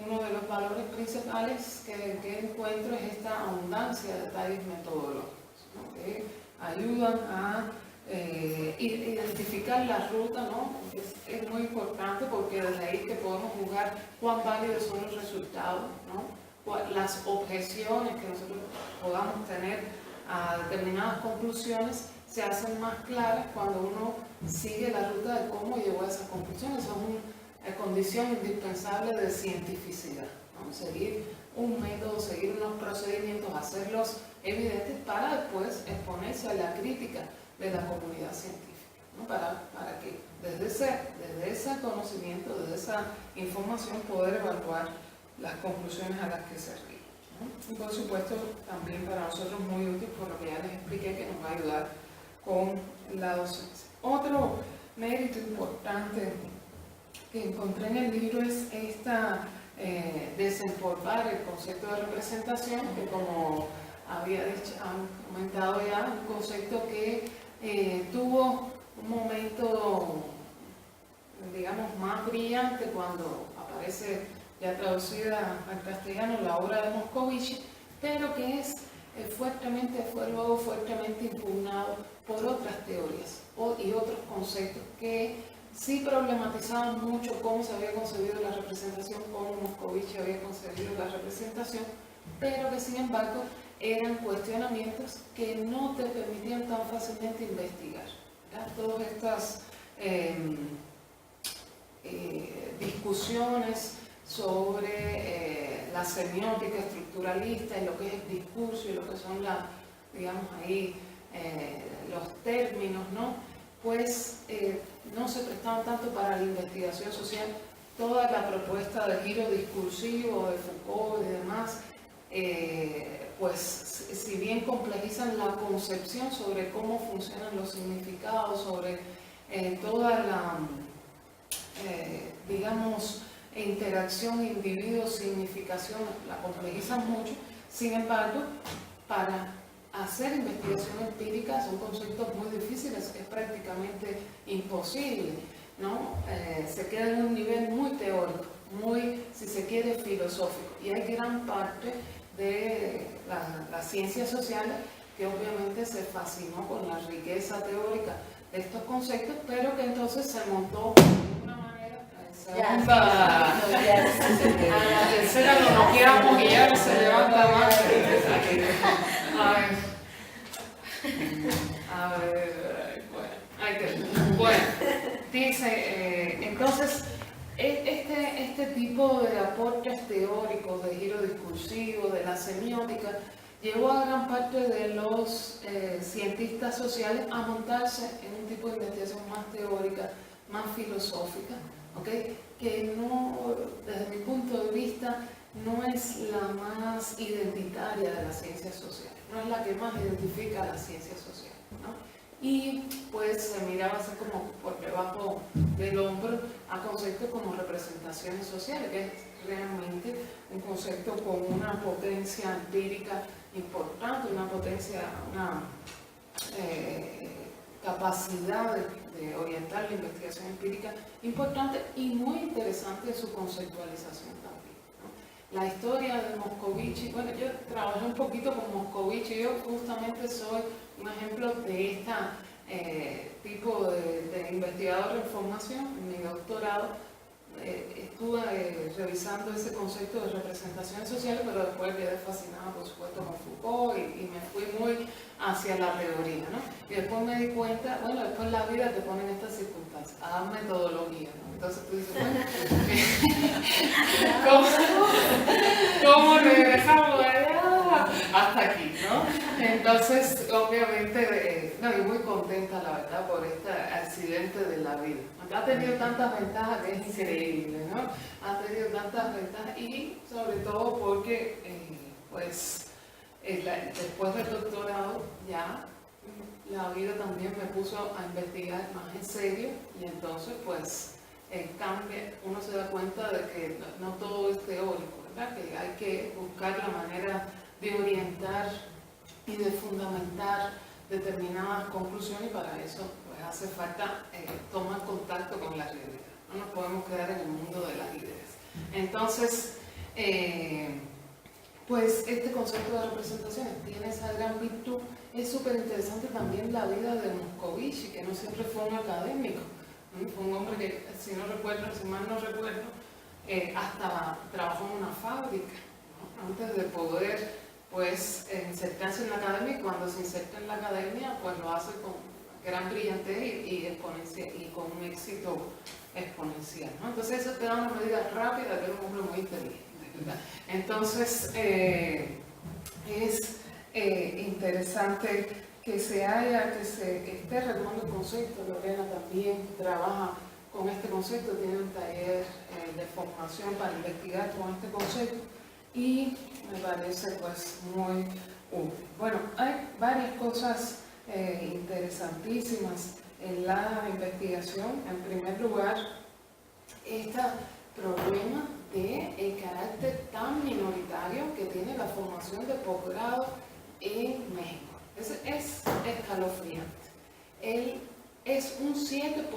B: uno de los valores principales que encuentro es esta abundancia de detalles metodológicos, ¿no? Que ayudan a identificar la ruta, ¿no? Es muy importante porque desde ahí que podemos juzgar cuán válidos son los resultados, ¿no? Las objeciones que nosotros podamos tener a determinadas conclusiones se hacen más claras cuando uno sigue la ruta de cómo llegó a esas conclusiones. Son una condición indispensable de cientificidad, ¿no? Seguir un método, seguir unos procedimientos, hacerlos evidentes para después exponerse a la crítica de la comunidad científica, ¿no? Para que desde ese conocimiento, desde esa información, poder evaluar las conclusiones a las que se ríe, ¿no? Y por supuesto también para nosotros muy útil por lo que ya les expliqué, que nos va a ayudar con la docencia. Otro mérito importante que encontré en el libro es desempolvar el concepto de representación, que como había dicho, han comentado ya, un concepto que tuvo un momento, digamos, más brillante cuando aparece ya traducida al castellano la obra de Moscovici, pero que fue luego fuertemente impugnado por otras teorías y otros conceptos que sí problematizaban mucho cómo se había concebido la representación, cómo Moscovici había concebido la representación, pero que sin embargo eran cuestionamientos que no te permitían tan fácilmente investigar, ¿verdad? Todas estas discusiones sobre la semiótica estructuralista y lo que es el discurso y lo que son digamos ahí, los términos, ¿no? Pues no se prestaban tanto para la investigación social. Toda la propuesta de giro discursivo de Foucault y demás, pues si bien complejizan la concepción sobre cómo funcionan los significados, sobre toda la, digamos, interacción individuo-significación, la complejizan mucho. Sin embargo, para hacer investigación empírica son conceptos muy difíciles, es prácticamente imposible, ¿no? Se queda en un nivel muy teórico, muy, si se quiere, filosófico. Y hay gran parte de las ciencias sociales que obviamente se fascinó con la riqueza teórica de estos conceptos, pero que entonces se montó de una manera, a la tercera no nos quedamos y ya se levanta más. A ver, bueno, dice, entonces, este tipo de aportes teóricos, de giro discursivo, de la semiótica, llevó a gran parte de los cientistas sociales a montarse en un tipo de investigación más teórica, más filosófica, ¿okay? Que no, desde mi punto de vista, no es la más identitaria de las ciencias sociales, no es la que más identifica a las ciencias sociales, ¿no? y pues se miraba así como por debajo del hombro a conceptos como representaciones sociales, que es realmente un concepto con una potencia empírica importante, una potencia, una capacidad de orientar la investigación empírica importante y muy interesante en su conceptualización también, ¿no? La historia de Moscovici, bueno, yo trabajé un poquito con Moscovici, yo justamente soy un ejemplo de este tipo de investigador en formación. En mi doctorado estuve revisando ese concepto de representaciones sociales, pero después quedé fascinada, por supuesto, con Foucault y me fui muy hacia la teoría, ¿no? Y después me di cuenta, bueno, después la vida te pone en estas circunstancias, a metodología, ¿no? Entonces tú dices, bueno, ¿cómo regresamos allá hasta aquí, ¿no? Entonces, obviamente, no, y muy contenta, la verdad, por este accidente de la vida. Ha tenido tantas ventajas que es increíble, ¿no? Ha tenido tantas ventajas y sobre todo porque, pues, después del doctorado ya la vida también me puso a investigar más en serio y entonces, pues, cambia, uno se da cuenta de que no todo es teórico, ¿verdad? Que hay que buscar la manera de orientar y de fundamentar determinadas conclusiones y para eso pues hace falta tomar contacto con la realidad. No nos podemos quedar en el mundo de las ideas. Entonces, pues este concepto de representaciones tiene esa gran virtud. Es súper interesante también la vida de Moscovici, que no siempre fue un académico. Fue un hombre que, si no recuerdo, si mal no recuerdo, hasta trabajó en una fábrica, ¿no? Antes de poder pues insertarse en la academia, y cuando se inserta en la academia pues lo hace con gran brillantez y con un éxito exponencial, ¿no? Entonces eso te da una medida rápida de que es un hombre muy inteligente, ¿verdad? Entonces es interesante que se esté retomando el concepto. Lorena también trabaja con este concepto, tiene un taller de formación para investigar con este concepto y me parece pues muy útil. Bueno, hay varias cosas interesantísimas en la investigación. En primer lugar, este problema del carácter tan minoritario que tiene la formación de posgrado en México. Es escalofriante. Es un 7%,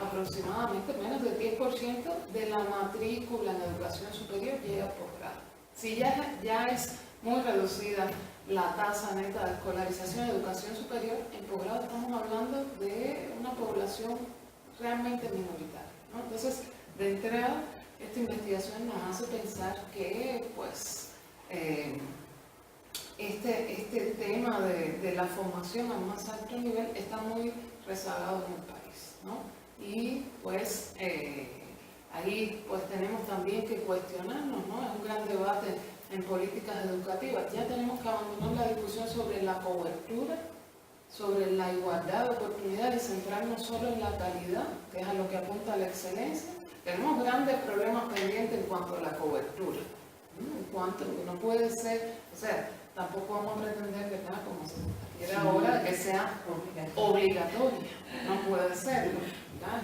B: aproximadamente, menos del 10% de la matrícula en educación superior llega a posgrado. Si ya es muy reducida la tasa neta de escolarización en educación superior, en posgrado estamos hablando de una población realmente minoritaria, ¿no? Entonces, de entrada, esta investigación nos hace pensar que, pues, este tema de la formación al más alto nivel está muy rezagado en el país, ¿no? Y pues ahí pues tenemos también que cuestionarnos, ¿no? Es un gran debate en políticas educativas. Ya tenemos que abandonar la discusión sobre la cobertura, sobre la igualdad de oportunidades y centrarnos solo en la calidad, que es a lo que apunta la excelencia. Tenemos grandes problemas pendientes en cuanto a la cobertura, ¿no? En cuanto no puede ser, o sea, tampoco vamos a pretender, ¿verdad?, como se quiere ahora, que sea obligatoria. No puede serlo, ¿verdad?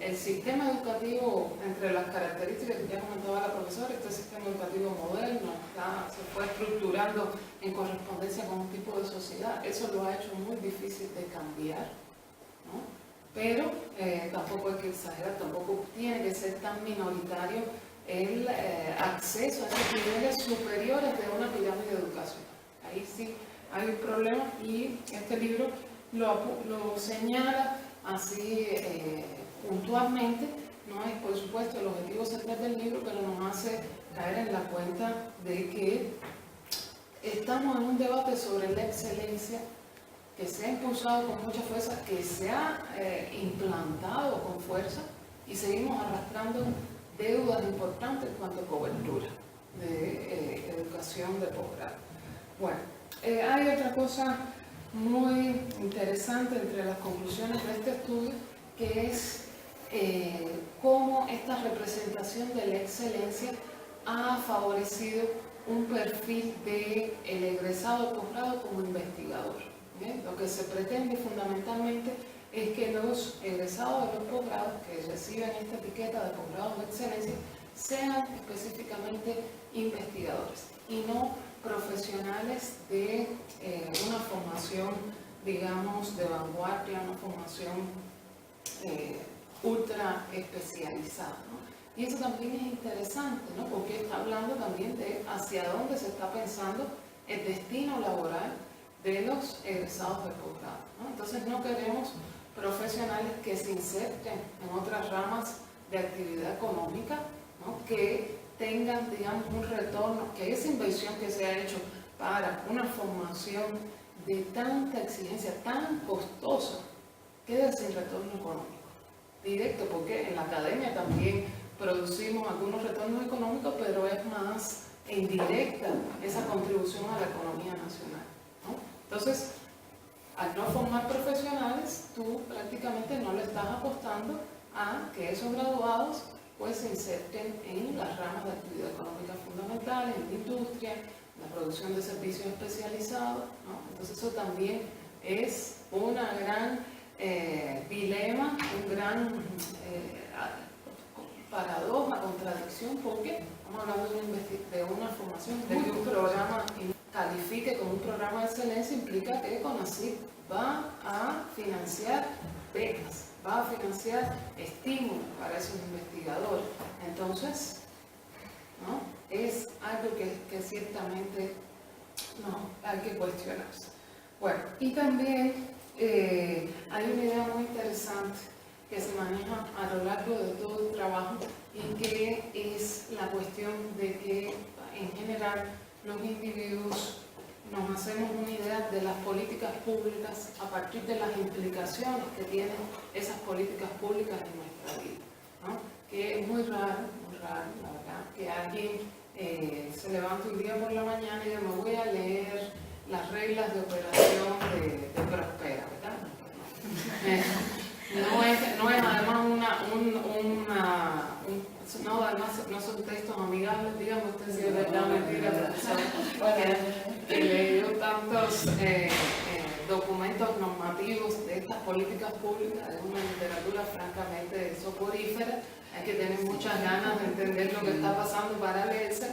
B: El sistema educativo, entre las características que ya comentaba la profesora, este sistema educativo moderno se fue estructurando en correspondencia con un tipo de sociedad. Eso lo ha hecho muy difícil de cambiar, ¿no? Pero tampoco hay que exagerar, tampoco tiene que ser tan minoritario el acceso a esos niveles superiores de una pirámide educacional. Ahí sí hay un problema y este libro lo señala así puntualmente. No es, por supuesto, el objetivo central del libro, pero nos hace caer en la cuenta de que estamos en un debate sobre la excelencia que se ha impulsado con mucha fuerza, que se ha implantado con fuerza y seguimos arrastrando deudas importantes en cuanto a cobertura de educación de posgrado. Bueno, hay otra cosa muy interesante entre las conclusiones de este estudio, que es cómo esta representación de la excelencia ha favorecido un perfil del egresado de posgrado como investigador. ¿okay? Lo que se pretende fundamentalmente es que los egresados de los posgrados que reciben esta etiqueta de posgrado de excelencia sean específicamente investigadores y no profesionales de una formación, digamos, de vanguardia, una formación ultra especializada, ¿no? Y eso también es interesante, ¿no? Porque está hablando también de hacia dónde se está pensando el destino laboral de los egresados del posgrado, ¿no? Entonces no queremos profesionales que se inserten en otras ramas de actividad económica, ¿no? Que tengan, digamos, un retorno, que esa inversión que se ha hecho para una formación de tanta exigencia, tan costosa, quede sin retorno económico directo, porque en la academia también producimos algunos retornos económicos, pero es más indirecta esa contribución a la economía nacional, ¿no? Entonces, al no formar profesionales, tú prácticamente no le estás apostando a que esos graduados pues se inserten en las ramas de actividad económica fundamentales, en la industria, en la producción de servicios especializados, ¿no? Entonces eso también es una gran dilema, un gran paradoja, contradicción, porque estamos hablando de una formación, de que un programa califique como un programa de excelencia, implica que CONACYT va a financiar becas, va a financiar estímulos para esos investigadores. Entonces, ¿no? Es algo que ciertamente no hay que cuestionarse. Bueno, y también hay una idea muy interesante que se maneja a lo largo de todo el trabajo y que es la cuestión de que en general los individuos nos hacemos una idea de las políticas públicas a partir de las implicaciones que tienen esas políticas públicas en nuestra vida, ¿no? Que es muy raro, la verdad, que alguien se levante un día por la mañana y diga, me voy a leer las reglas de operación de Prospera, ¿verdad? No es además no son textos amigables, digamos, usted si es verdad mentira, que leyó tantos documentos normativos de estas políticas públicas, es una literatura francamente soporífera, hay que tener muchas ganas de entender lo que está pasando para leerse,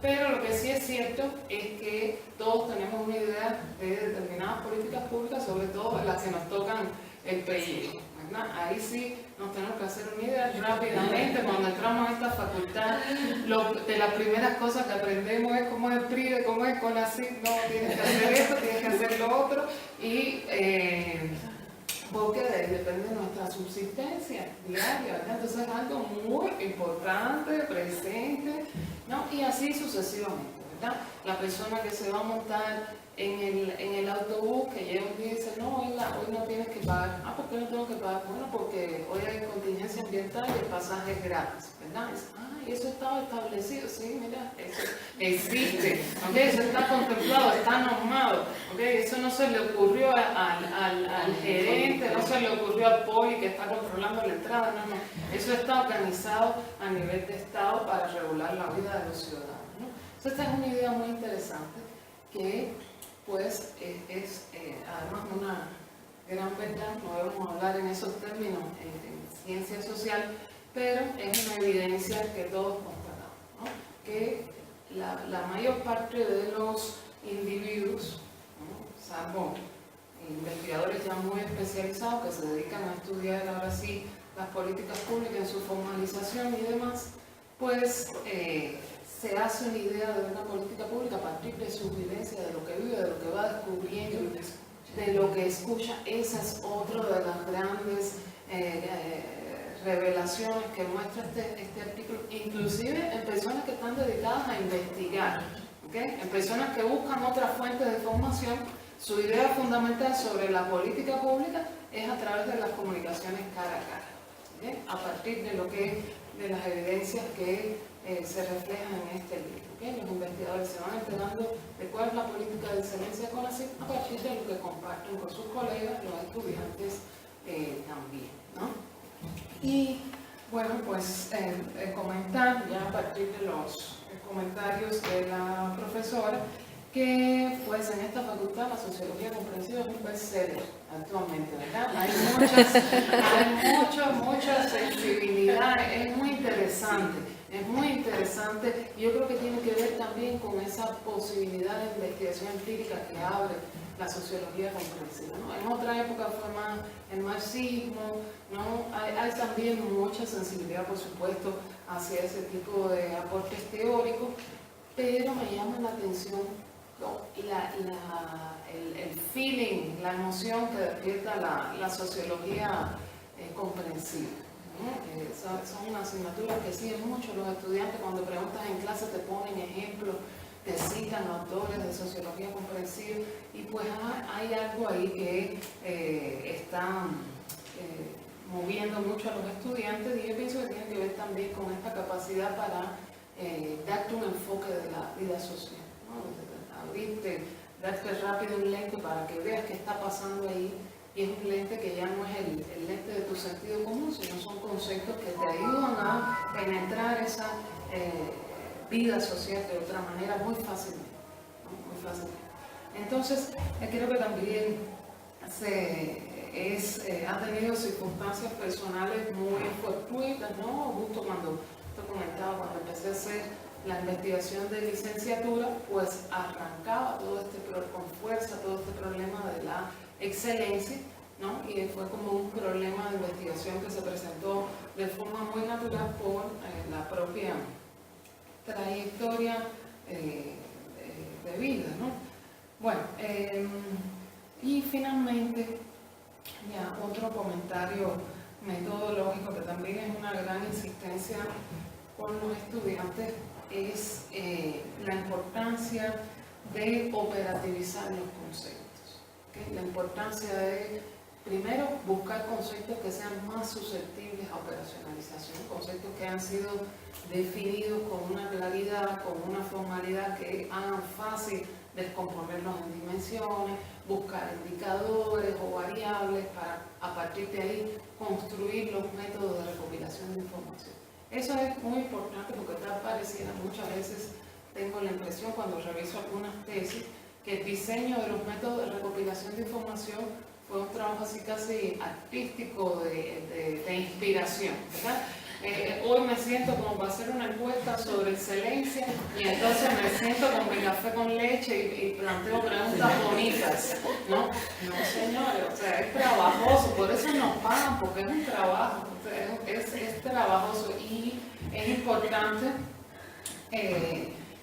B: pero lo que sí es cierto es que todos tenemos una idea de determinadas políticas públicas, sobre todo las que nos tocan el pellejo, ¿verdad? Ahí sí nos tenemos que hacer una idea rápidamente. Cuando entramos a esta facultad, de las primeras cosas que aprendemos es cómo es el PRIDE, cómo es CONACYT, no, tienes que hacer esto, tienes que hacer lo otro, y porque de ahí depende de nuestra subsistencia diaria, ¿verdad? Entonces es algo muy importante, presente, ¿no? Y así sucesivamente, ¿verdad? La persona que se va a montar en el autobús, que llega un día y dice, no, oiga, hoy no tienes que pagar. Ah, ¿por qué no tengo que pagar? Bueno, porque hoy hay contingencia ambiental y el pasaje es gratis, ¿verdad? Y eso estaba establecido, sí, mira, eso existe, ¿ok? Eso está contemplado, está normado, ¿ok? Eso no se le ocurrió al gerente, no se le ocurrió al poli que está controlando la entrada, no. Eso está organizado a nivel de Estado para regular la vida de los ciudadanos, ¿no? Entonces, esta es una idea muy interesante que pues es además una gran verdad, no debemos hablar en esos términos en ciencia social, pero es una evidencia que todos constatamos, ¿no? Que la mayor parte de los individuos, ¿no? Salvo investigadores ya muy especializados que se dedican a estudiar ahora sí las políticas públicas en su formalización y demás, pues se hace una idea de una política pública a partir de su vivencia, de lo que vive, de lo que va descubriendo, de lo que escucha. Esa es otra de las grandes revelaciones que muestra este artículo, inclusive en personas que están dedicadas a investigar, ¿okay? En personas que buscan otras fuentes de información. Su idea fundamental sobre la política pública es a través de las comunicaciones cara a cara, ¿okay? A partir de las evidencias que se reflejan en este libro, ¿okay? Los investigadores se van enterando de cuál es la política de excelencia de CONACYT a partir de lo que comparten con sus colegas, los estudiantes también, ¿no? Y bueno, pues comentar ya a partir de los comentarios de la profesora que pues en esta facultad la sociología comprensiva es un bestseller actualmente, ¿verdad? Hay mucha sensibilidad, es muy interesante. Es muy interesante y yo creo que tiene que ver también con esa posibilidad de investigación empírica que abre la sociología comprensiva, ¿no? En otra época fue más el marxismo, ¿no? Hay también mucha sensibilidad, por supuesto, hacia ese tipo de aportes teóricos, pero me llama la atención, ¿no? el feeling, la emoción que despierta la sociología comprensiva. Son unas asignaturas que siguen mucho los estudiantes. Cuando preguntas en clase te ponen ejemplos, te citan autores de sociología comprensiva y pues hay algo ahí que está moviendo mucho a los estudiantes y yo pienso que tiene que ver también con esta capacidad para darte un enfoque de la vida social, ¿no? Darte rápido un lente para que veas qué está pasando ahí. Y es un lente que ya no es el lente de tu sentido común, sino son conceptos que te ayudan a penetrar esa vida social de otra manera muy fácilmente, ¿no? Muy fácilmente. Entonces, creo que también ha tenido circunstancias personales muy fortuitas, ¿no? Justo cuando te comentaba, cuando empecé a hacer la investigación de licenciatura, pues arrancaba con fuerza todo este problema de la excelencia, ¿no? Y fue como un problema de investigación que se presentó de forma muy natural por la propia trayectoria de vida, ¿no? Bueno, y finalmente, ya otro comentario metodológico que también es una gran insistencia con los estudiantes es la importancia de operativizar los conceptos. ¿Okay? La importancia de, primero, buscar conceptos que sean más susceptibles a operacionalización, conceptos que han sido definidos con una claridad, con una formalidad que hagan fácil descomponerlos en dimensiones, buscar indicadores o variables para, a partir de ahí, construir los métodos de recopilación de información. Eso es muy importante porque tal pareciera, muchas veces tengo la impresión cuando reviso algunas tesis, que el diseño de los métodos de recopilación de información fue un trabajo así casi artístico de inspiración, ¿verdad? Hoy me siento como para hacer una encuesta sobre excelencia y entonces me siento con mi café con leche y planteo preguntas bonitas, ¿no? No, señores, o sea, es trabajoso, por eso nos pagan, porque es un trabajo, o sea, es trabajoso y es importante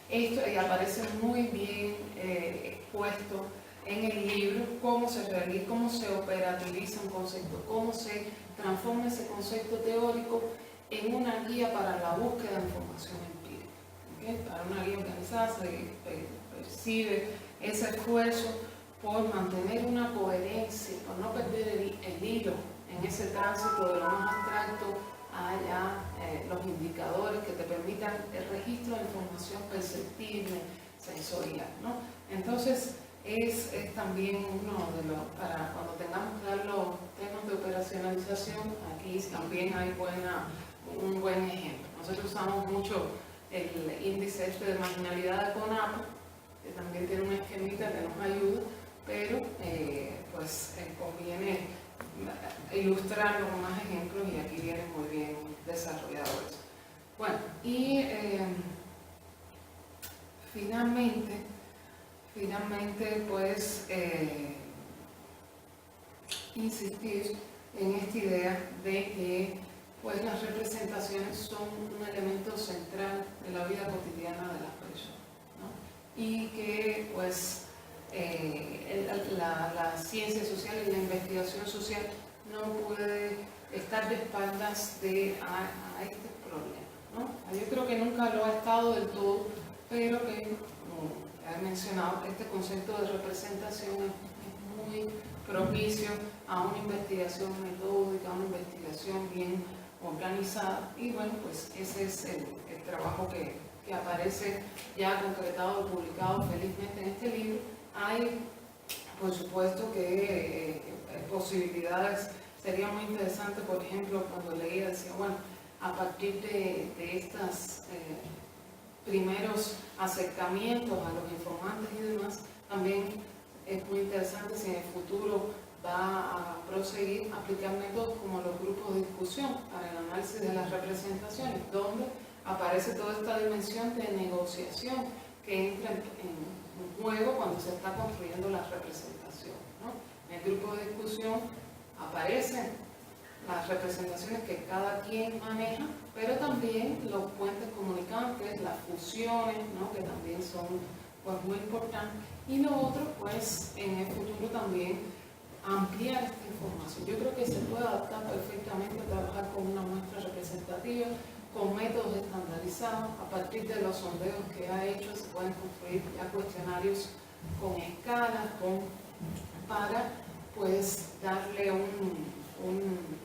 B: esto, y aparece muy bien expuesto en el libro, cómo se realiza, cómo se operativiza un concepto, cómo se transforma ese concepto teórico en una guía para la búsqueda de información empírica. ¿Okay? Para una guía organizada se percibe ese esfuerzo por mantener una coherencia, por no perder el hilo en ese tránsito de lo más abstracto a los indicadores que te permitan el registro de información perceptible, sensorial, ¿no? Entonces, es también uno de los, para cuando tengamos que dar los temas de operacionalización, aquí también hay un buen ejemplo. Nosotros usamos mucho el índice de marginalidad de CONAPO, que también tiene una esquemita que nos ayuda, pero conviene ilustrarlo con más ejemplos y aquí viene muy bien desarrollado eso. Bueno, y finalmente pues insistir en esta idea de que pues las representaciones son un elemento central de la vida cotidiana de las personas, ¿no? Y que pues la ciencia social y la investigación social no puede estar de espaldas a este problema, ¿no? Yo creo que nunca lo ha estado del todo, pero que, como he mencionado, este concepto de representación es muy propicio a una investigación metódica, a una investigación bien organizada y bueno, pues ese es el trabajo que aparece ya concretado y publicado felizmente en este libro. Hay, por supuesto, que posibilidades, sería muy interesante, por ejemplo, cuando leía, decía, bueno, a partir de estas primeros acercamientos a los informantes y demás, también es muy interesante si en el futuro va a proseguir a aplicar métodos como los grupos de discusión para el análisis de las representaciones, donde aparece toda esta dimensión de negociación que entra en juego cuando se está construyendo la representación, ¿no? En el grupo de discusión aparecen las representaciones que cada quien maneja, pero también los puentes comunicantes, las fusiones, ¿no? Que también son pues, muy importantes. Y lo otro, pues, en el futuro también ampliar esta información. Yo creo que se puede adaptar perfectamente a trabajar con una muestra representativa, con métodos estandarizados. A partir de los sondeos que ha hecho, se pueden construir ya cuestionarios con escalas, para pues darle un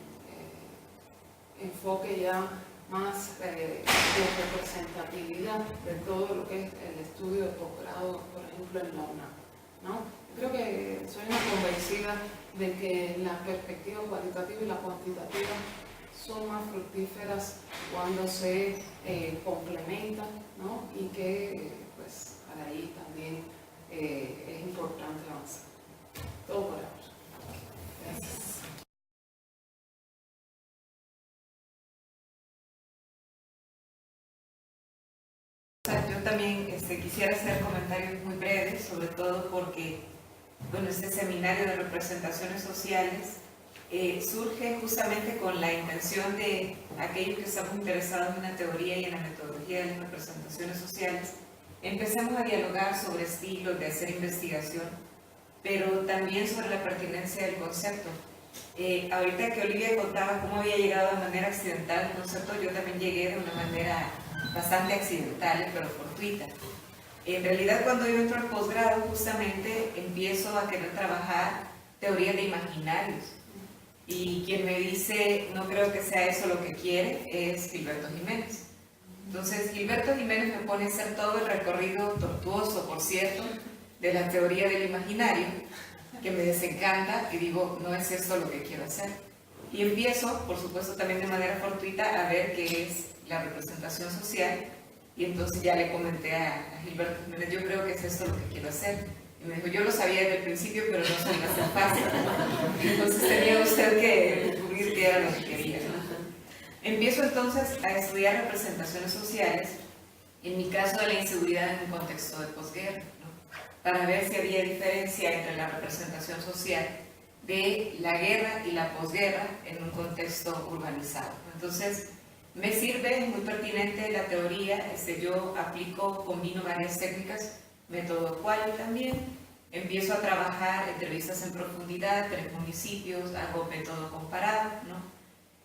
B: enfoque ya más de representatividad de todo lo que es el estudio de posgrado, por ejemplo, en la UNAM, ¿no? Creo que soy una convencida de que la perspectiva cualitativa y la cuantitativa son más fructíferas cuando se complementan, ¿no? Y que pues para ahí también es importante avanzar. Todo por ahora. Gracias.
C: Yo también quisiera hacer comentarios muy breves, sobre todo porque bueno, este seminario de representaciones sociales surge justamente con la intención de aquellos que estamos interesados en la teoría y en la metodología de las representaciones sociales. Empecemos a dialogar sobre estilos de hacer investigación, pero también sobre la pertinencia del concepto. Ahorita que Olivia contaba cómo había llegado de manera accidental al concepto, yo también llegué de una manera bastante accidental, pero fortuita. En realidad, cuando yo entro al posgrado, justamente empiezo a querer trabajar teoría de imaginarios. Y quien me dice, no creo que sea eso lo que quiere, es Gilberto Jiménez. Entonces, Gilberto Jiménez me pone a hacer todo el recorrido tortuoso, por cierto, de la teoría del imaginario, que me desencanta y digo, no es esto lo que quiero hacer. Y empiezo, por supuesto, también de manera fortuita a ver qué es la representación social. Y entonces ya le comenté a Gilberto Jiménez, yo creo que es esto lo que quiero hacer. Y me dijo, yo lo sabía desde el principio, pero no se me hace fácil. Entonces tenía usted que descubrir qué era lo que quería, ¿no? Empiezo entonces a estudiar representaciones sociales, en mi caso de la inseguridad en un contexto de posguerra, ¿no? Para ver si había diferencia entre la representación social de la guerra y la posguerra en un contexto urbanizado. Entonces, me sirve, es muy pertinente la teoría, yo aplico, combino varias técnicas, método Quali también, empiezo a trabajar entrevistas en profundidad, 3 municipios, hago método comparado, ¿no?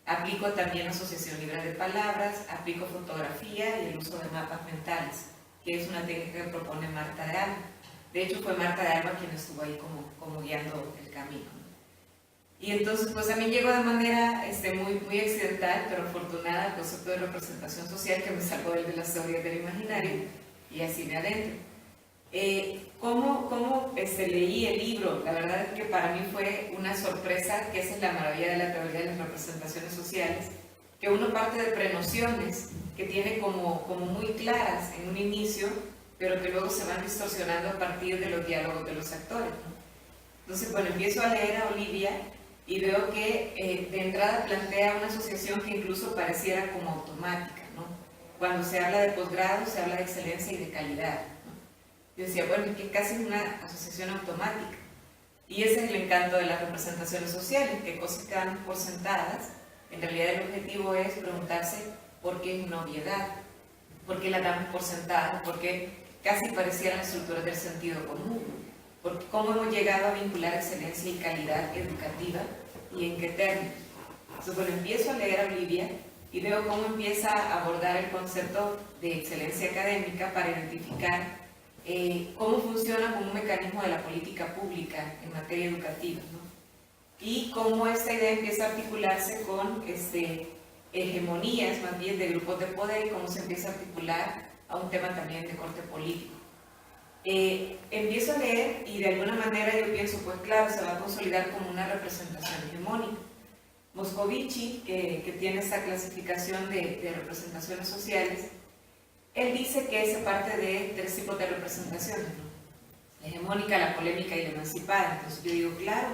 C: Aplico también asociación libre de palabras, aplico fotografía y el uso de mapas mentales, que es una técnica que propone Marta de Alba. De hecho, fue Marta de Alba quien estuvo ahí como guiando el camino. Y entonces, pues a mí llegó de manera muy accidental, pero afortunada, el concepto de representación social que me sacó de las teorías del imaginario y así me adentro. ¿Cómo leí el libro? La verdad es que para mí fue una sorpresa, que esa es la maravilla de la teoría de las representaciones sociales, que uno parte de prenociones que tiene como muy claras en un inicio, pero que luego se van distorsionando a partir de los diálogos de los actores, ¿no? Entonces, bueno, empiezo a leer a Olivia y veo que de entrada plantea una asociación que incluso pareciera como automática, ¿no? Cuando se habla de posgrado, se habla de excelencia y de calidad, ¿no? Yo decía, bueno, es que casi es una asociación automática. Y ese es el encanto de las representaciones sociales, que cosas que dan por sentadas, en realidad el objetivo es preguntarse por qué es una obviedad, por qué la damos por sentada, por qué casi parecieran estructuras del sentido común, porque cómo hemos llegado a vincular excelencia y calidad educativa y en qué términos. Entonces, bueno, empiezo a leer a Olivia y veo cómo empieza a abordar el concepto de excelencia académica para identificar cómo funciona como un mecanismo de la política pública en materia educativa, ¿no? Y cómo esta idea empieza a articularse con hegemonías más bien de grupos de poder y cómo se empieza a articular a un tema también de corte político. Empiezo a leer y de alguna manera yo pienso, pues claro, se va a consolidar como una representación hegemónica. Moscovici, que tiene esta clasificación de representaciones sociales, él dice que se parte de 3 tipos de representaciones, ¿no? La hegemónica, la polémica y la emancipada. Entonces yo digo, claro,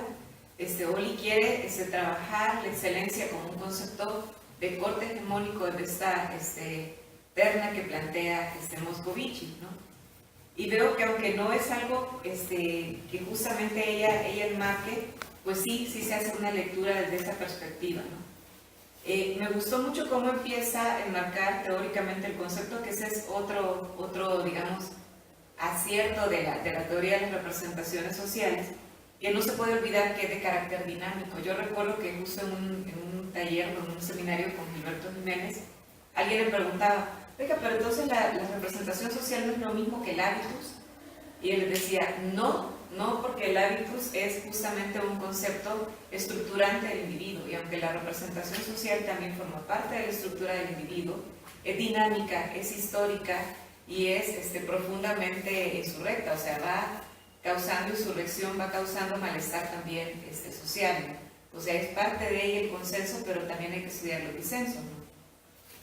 C: Oli quiere trabajar la excelencia como un concepto de corte hegemónico de esta terna que plantea Moscovici, ¿no? Y veo que aunque no es algo que justamente ella enmarque, pues sí se hace una lectura desde esa perspectiva, ¿no? Me gustó mucho cómo empieza a enmarcar teóricamente el concepto, que ese es otro digamos, acierto de la teoría de las representaciones sociales, que no se puede olvidar que es de carácter dinámico. Yo recuerdo que justo en un taller, en un seminario con Gilberto Jiménez, alguien le preguntaba, oiga, pero entonces la representación social no es lo mismo que el hábitus. Y él decía, no, porque el hábitus es justamente un concepto estructurante del individuo, y aunque la representación social también forma parte de la estructura del individuo, es dinámica, es histórica y es profundamente insurrecta, o sea, va causando insurrección, va causando malestar también social, ¿no? O sea, es parte de ella el consenso, pero también hay que estudiar los disensos, ¿no?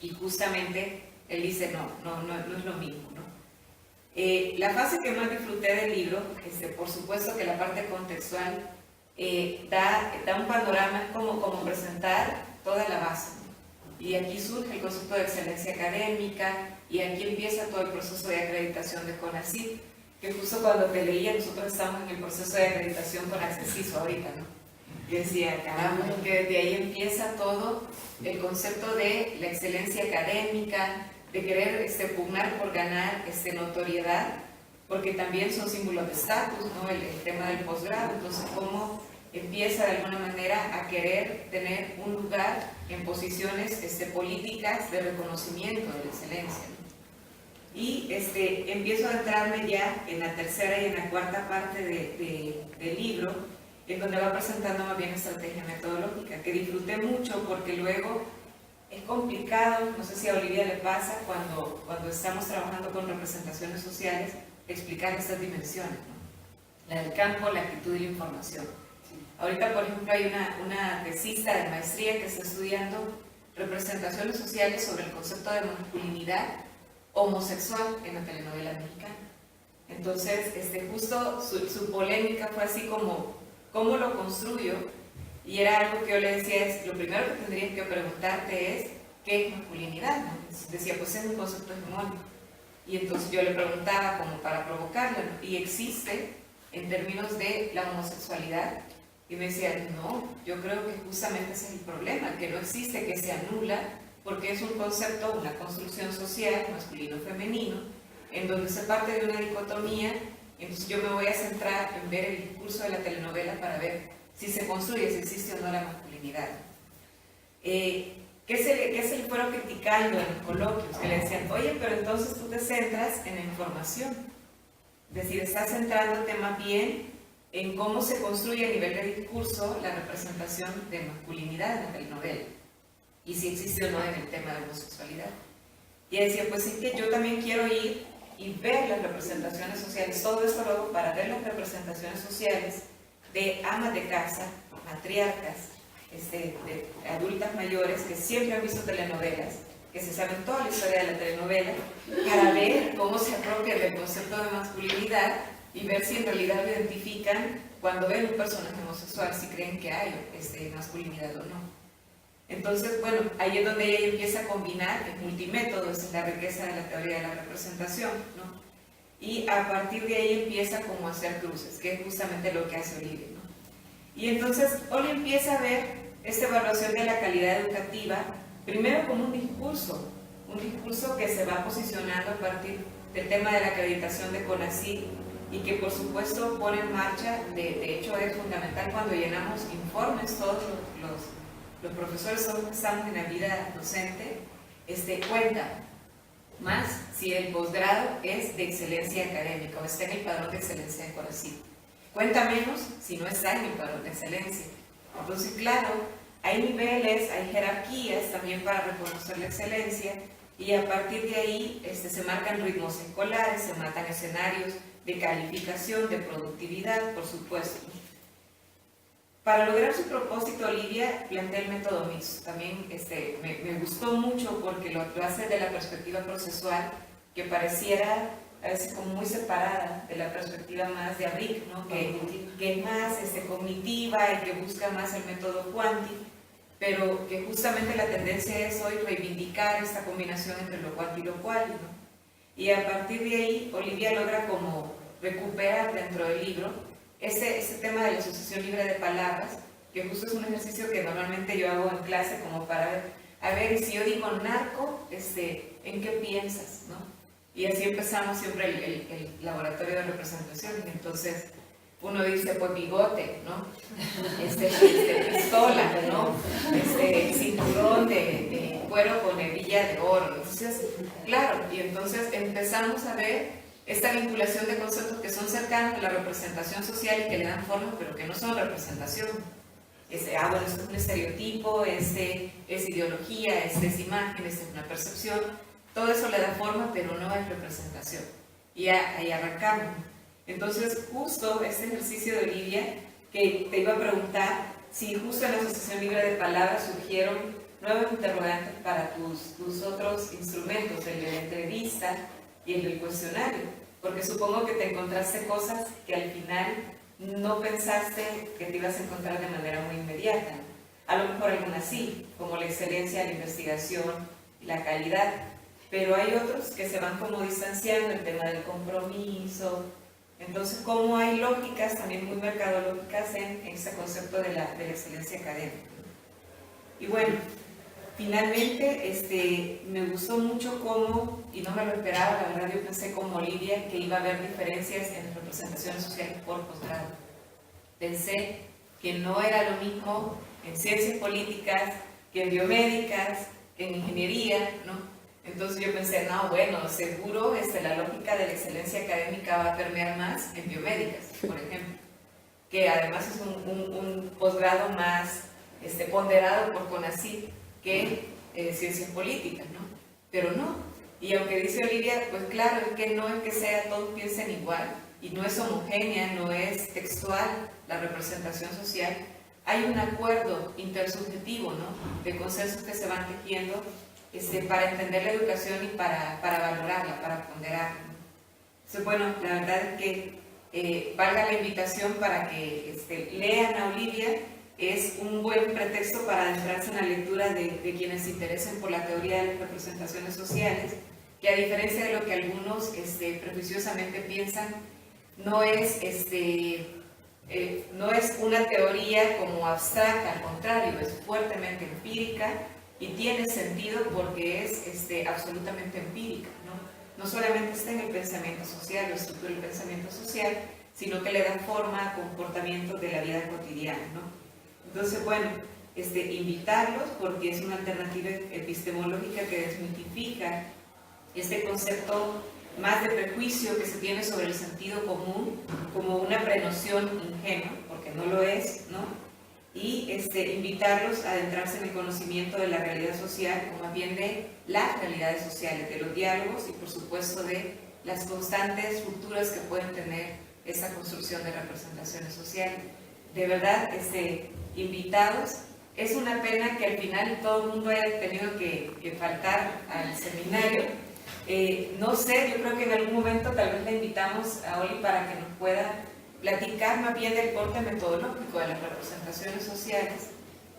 C: Y justamente él dice, no es lo mismo, ¿no? La fase que más disfruté del libro, por supuesto que la parte contextual da un panorama, es como presentar toda la base, ¿no? Y aquí surge el concepto de excelencia académica, y aquí empieza todo el proceso de acreditación de CONACYT, que justo cuando te leía, nosotros estamos en el proceso de acreditación con Accesiso ahorita, ¿no? Yo decía, caramba, que desde ahí empieza todo el concepto de la excelencia académica, de querer pugnar por ganar notoriedad, porque también son símbolos de estatus, ¿no? El tema del posgrado. Entonces, cómo empieza de alguna manera a querer tener un lugar en posiciones políticas de reconocimiento de la excelencia, ¿no? Y empiezo a entrarme ya en la tercera y en la cuarta parte del libro, en donde va presentando más bien estrategia metodológica, que disfruté mucho porque luego es complicado, no sé si a Olivia le pasa, cuando estamos trabajando con representaciones sociales, explicar estas dimensiones, ¿no? La del campo, la actitud y la información. Ahorita, por ejemplo, hay una tesista de maestría que está estudiando representaciones sociales sobre el concepto de masculinidad homosexual en la telenovela mexicana. Entonces, justo su polémica fue así como, ¿cómo lo construyo? Y era algo que yo le decía, lo primero que tendrías que preguntarte es, ¿qué es masculinidad? ¿No? Decía, pues es un concepto hegemónico. Y entonces yo le preguntaba como para provocarla, ¿no? Y existe en términos de la homosexualidad. Y me decía, no, yo creo que justamente ese es el problema, que no existe, que se anula, porque es un concepto, una construcción social, masculino-femenino, en donde se parte de una dicotomía. Entonces yo me voy a centrar en ver el discurso de la telenovela para ver si se construye, si existe o no la masculinidad. ¿Qué se le fueron criticando en los coloquios? Que le decían, oye, pero entonces tú te centras en la información. Es decir, estás centrándote más bien en cómo se construye a nivel de discurso la representación de masculinidad en la telenovela, y si existe o no en el tema de homosexualidad. Y decía, pues es que yo también quiero ir y ver las representaciones sociales, todo esto luego para ver las representaciones sociales de amas de casa, matriarcas, de adultas mayores que siempre han visto telenovelas, que se saben toda la historia de la telenovela, para ver cómo se apropian del concepto de masculinidad y ver si en realidad lo identifican cuando ven un personaje homosexual, si creen que hay masculinidad o no. Entonces, bueno, ahí es donde ella empieza a combinar el multimétodo, esa es la riqueza de la teoría de la representación, ¿no? Y a partir de ahí empieza como a hacer cruces, que es justamente lo que hace Olivia, ¿no? Y entonces Oli empieza a ver esta evaluación de la calidad educativa, primero como un discurso que se va posicionando a partir del tema de la acreditación de CONACYT, y que por supuesto pone en marcha, de hecho es fundamental cuando llenamos informes, todos los profesores que estamos en la vida docente, cuenta más si el posgrado es de excelencia académica o está en el padrón de excelencia de CONACYT. Cuenta menos si no está en el padrón de excelencia. Entonces, claro, hay niveles, hay jerarquías también para reconocer la excelencia, y a partir de ahí se marcan ritmos escolares, se marcan escenarios de calificación, de productividad, por supuesto. Para lograr su propósito, Olivia plantea el método mixto. También me gustó mucho porque lo hace de la perspectiva procesual, que pareciera a veces como muy separada de la perspectiva más de Arric, ¿no? que es más cognitiva y que busca más el método Quanti, pero que justamente la tendencia es hoy reivindicar esta combinación entre lo cuanti y lo quali, ¿no? Y a partir de ahí Olivia logra como recuperar dentro del libro ese tema de la asociación libre de palabras, que justo es un ejercicio que normalmente yo hago en clase como para ver, a ver, si yo digo narco, ¿en qué piensas? ¿No? Y así empezamos siempre el laboratorio de representación. Y entonces uno dice, pues bigote, ¿no? Pistola, ¿no? Cinturón de cuero con hebilla de oro. Entonces, claro, y entonces empezamos a ver esta vinculación de conceptos que son cercanos a la representación social y que le dan forma, pero que no son representación. Bueno, esto es un estereotipo, es ideología, es imagen, es una percepción. Todo eso le da forma, pero no es representación. Y ahí arrancamos. Entonces, justo este ejercicio de Olivia, que te iba a preguntar si justo en la Asociación Libre de Palabras surgieron nuevos interrogantes para tus otros instrumentos, el de la entrevista y el del cuestionario, porque supongo que te encontraste cosas que al final no pensaste que te ibas a encontrar de manera muy inmediata. A lo mejor algunas sí, como la excelencia de la investigación y la calidad, pero hay otros que se van como distanciando, el tema del compromiso. Entonces, cómo hay lógicas también muy mercadológicas en este concepto de la excelencia académica. Y bueno, finalmente me gustó mucho cómo, y no me lo esperaba, la verdad yo pensé como Olivia que iba a haber diferencias en representaciones sociales por posgrado. Pensé que no era lo mismo en ciencias políticas que en biomédicas, que en ingeniería, ¿no? Entonces yo pensé, no, bueno, seguro la lógica de la excelencia académica va a permear más en biomédicas, por ejemplo, que además es un posgrado más ponderado por CONACYT que ciencias políticas, ¿no? Pero no. Y aunque dice Olivia, pues claro, es que no es que todos piensen igual, y no es homogénea, no es textual la representación social, hay un acuerdo intersubjetivo, ¿no? De consensos que se van tejiendo para entender la educación y para valorarla, para ponderarla. Entonces, bueno, la verdad es que valga la invitación para que lean a Olivia. Es un buen pretexto para adentrarse en la lectura de quienes se interesen por la teoría de las representaciones sociales, que a diferencia de lo que algunos prejuiciosamente piensan, no es una teoría como abstracta, al contrario, es fuertemente empírica y tiene sentido porque es absolutamente empírica, ¿no? No solamente está en el pensamiento social, la estructura del pensamiento social, sino que le da forma a comportamientos de la vida cotidiana, ¿no? Entonces, bueno, invitarlos porque es una alternativa epistemológica que desmitifica este concepto más de prejuicio que se tiene sobre el sentido común como una prenoción ingenua, porque no lo es, ¿no? Y invitarlos a adentrarse en el conocimiento de la realidad social, o más bien de las realidades sociales, de los diálogos y por supuesto de las constantes rupturas que pueden tener esa construcción de representaciones sociales. De verdad, invitados. Es una pena que al final todo el mundo haya tenido que faltar al seminario. No sé, yo creo que en algún momento tal vez le invitamos a Oli para que nos pueda platicar más bien del corte metodológico de las representaciones sociales,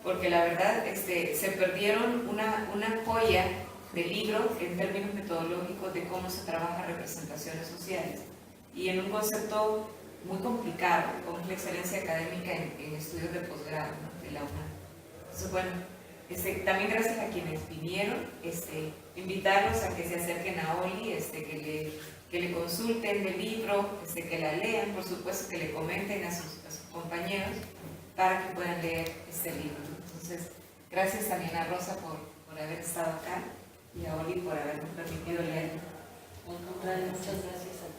C: porque la verdad se perdieron una joya de libro en términos metodológicos de cómo se trabaja representaciones sociales y en un concepto muy complicado, como es la excelencia académica en estudios de posgrado, ¿no? De la UNAM. Entonces, bueno, también gracias a quienes vinieron, invitarlos a que se acerquen a Oli, que le consulten el libro, que la lean, por supuesto que le comenten a sus compañeros para que puedan leer este libro, ¿no? Entonces, gracias también a Rosa por haber estado acá y a Oli por habernos permitido leerlo.
D: Al contrario, muchas gracias a ti.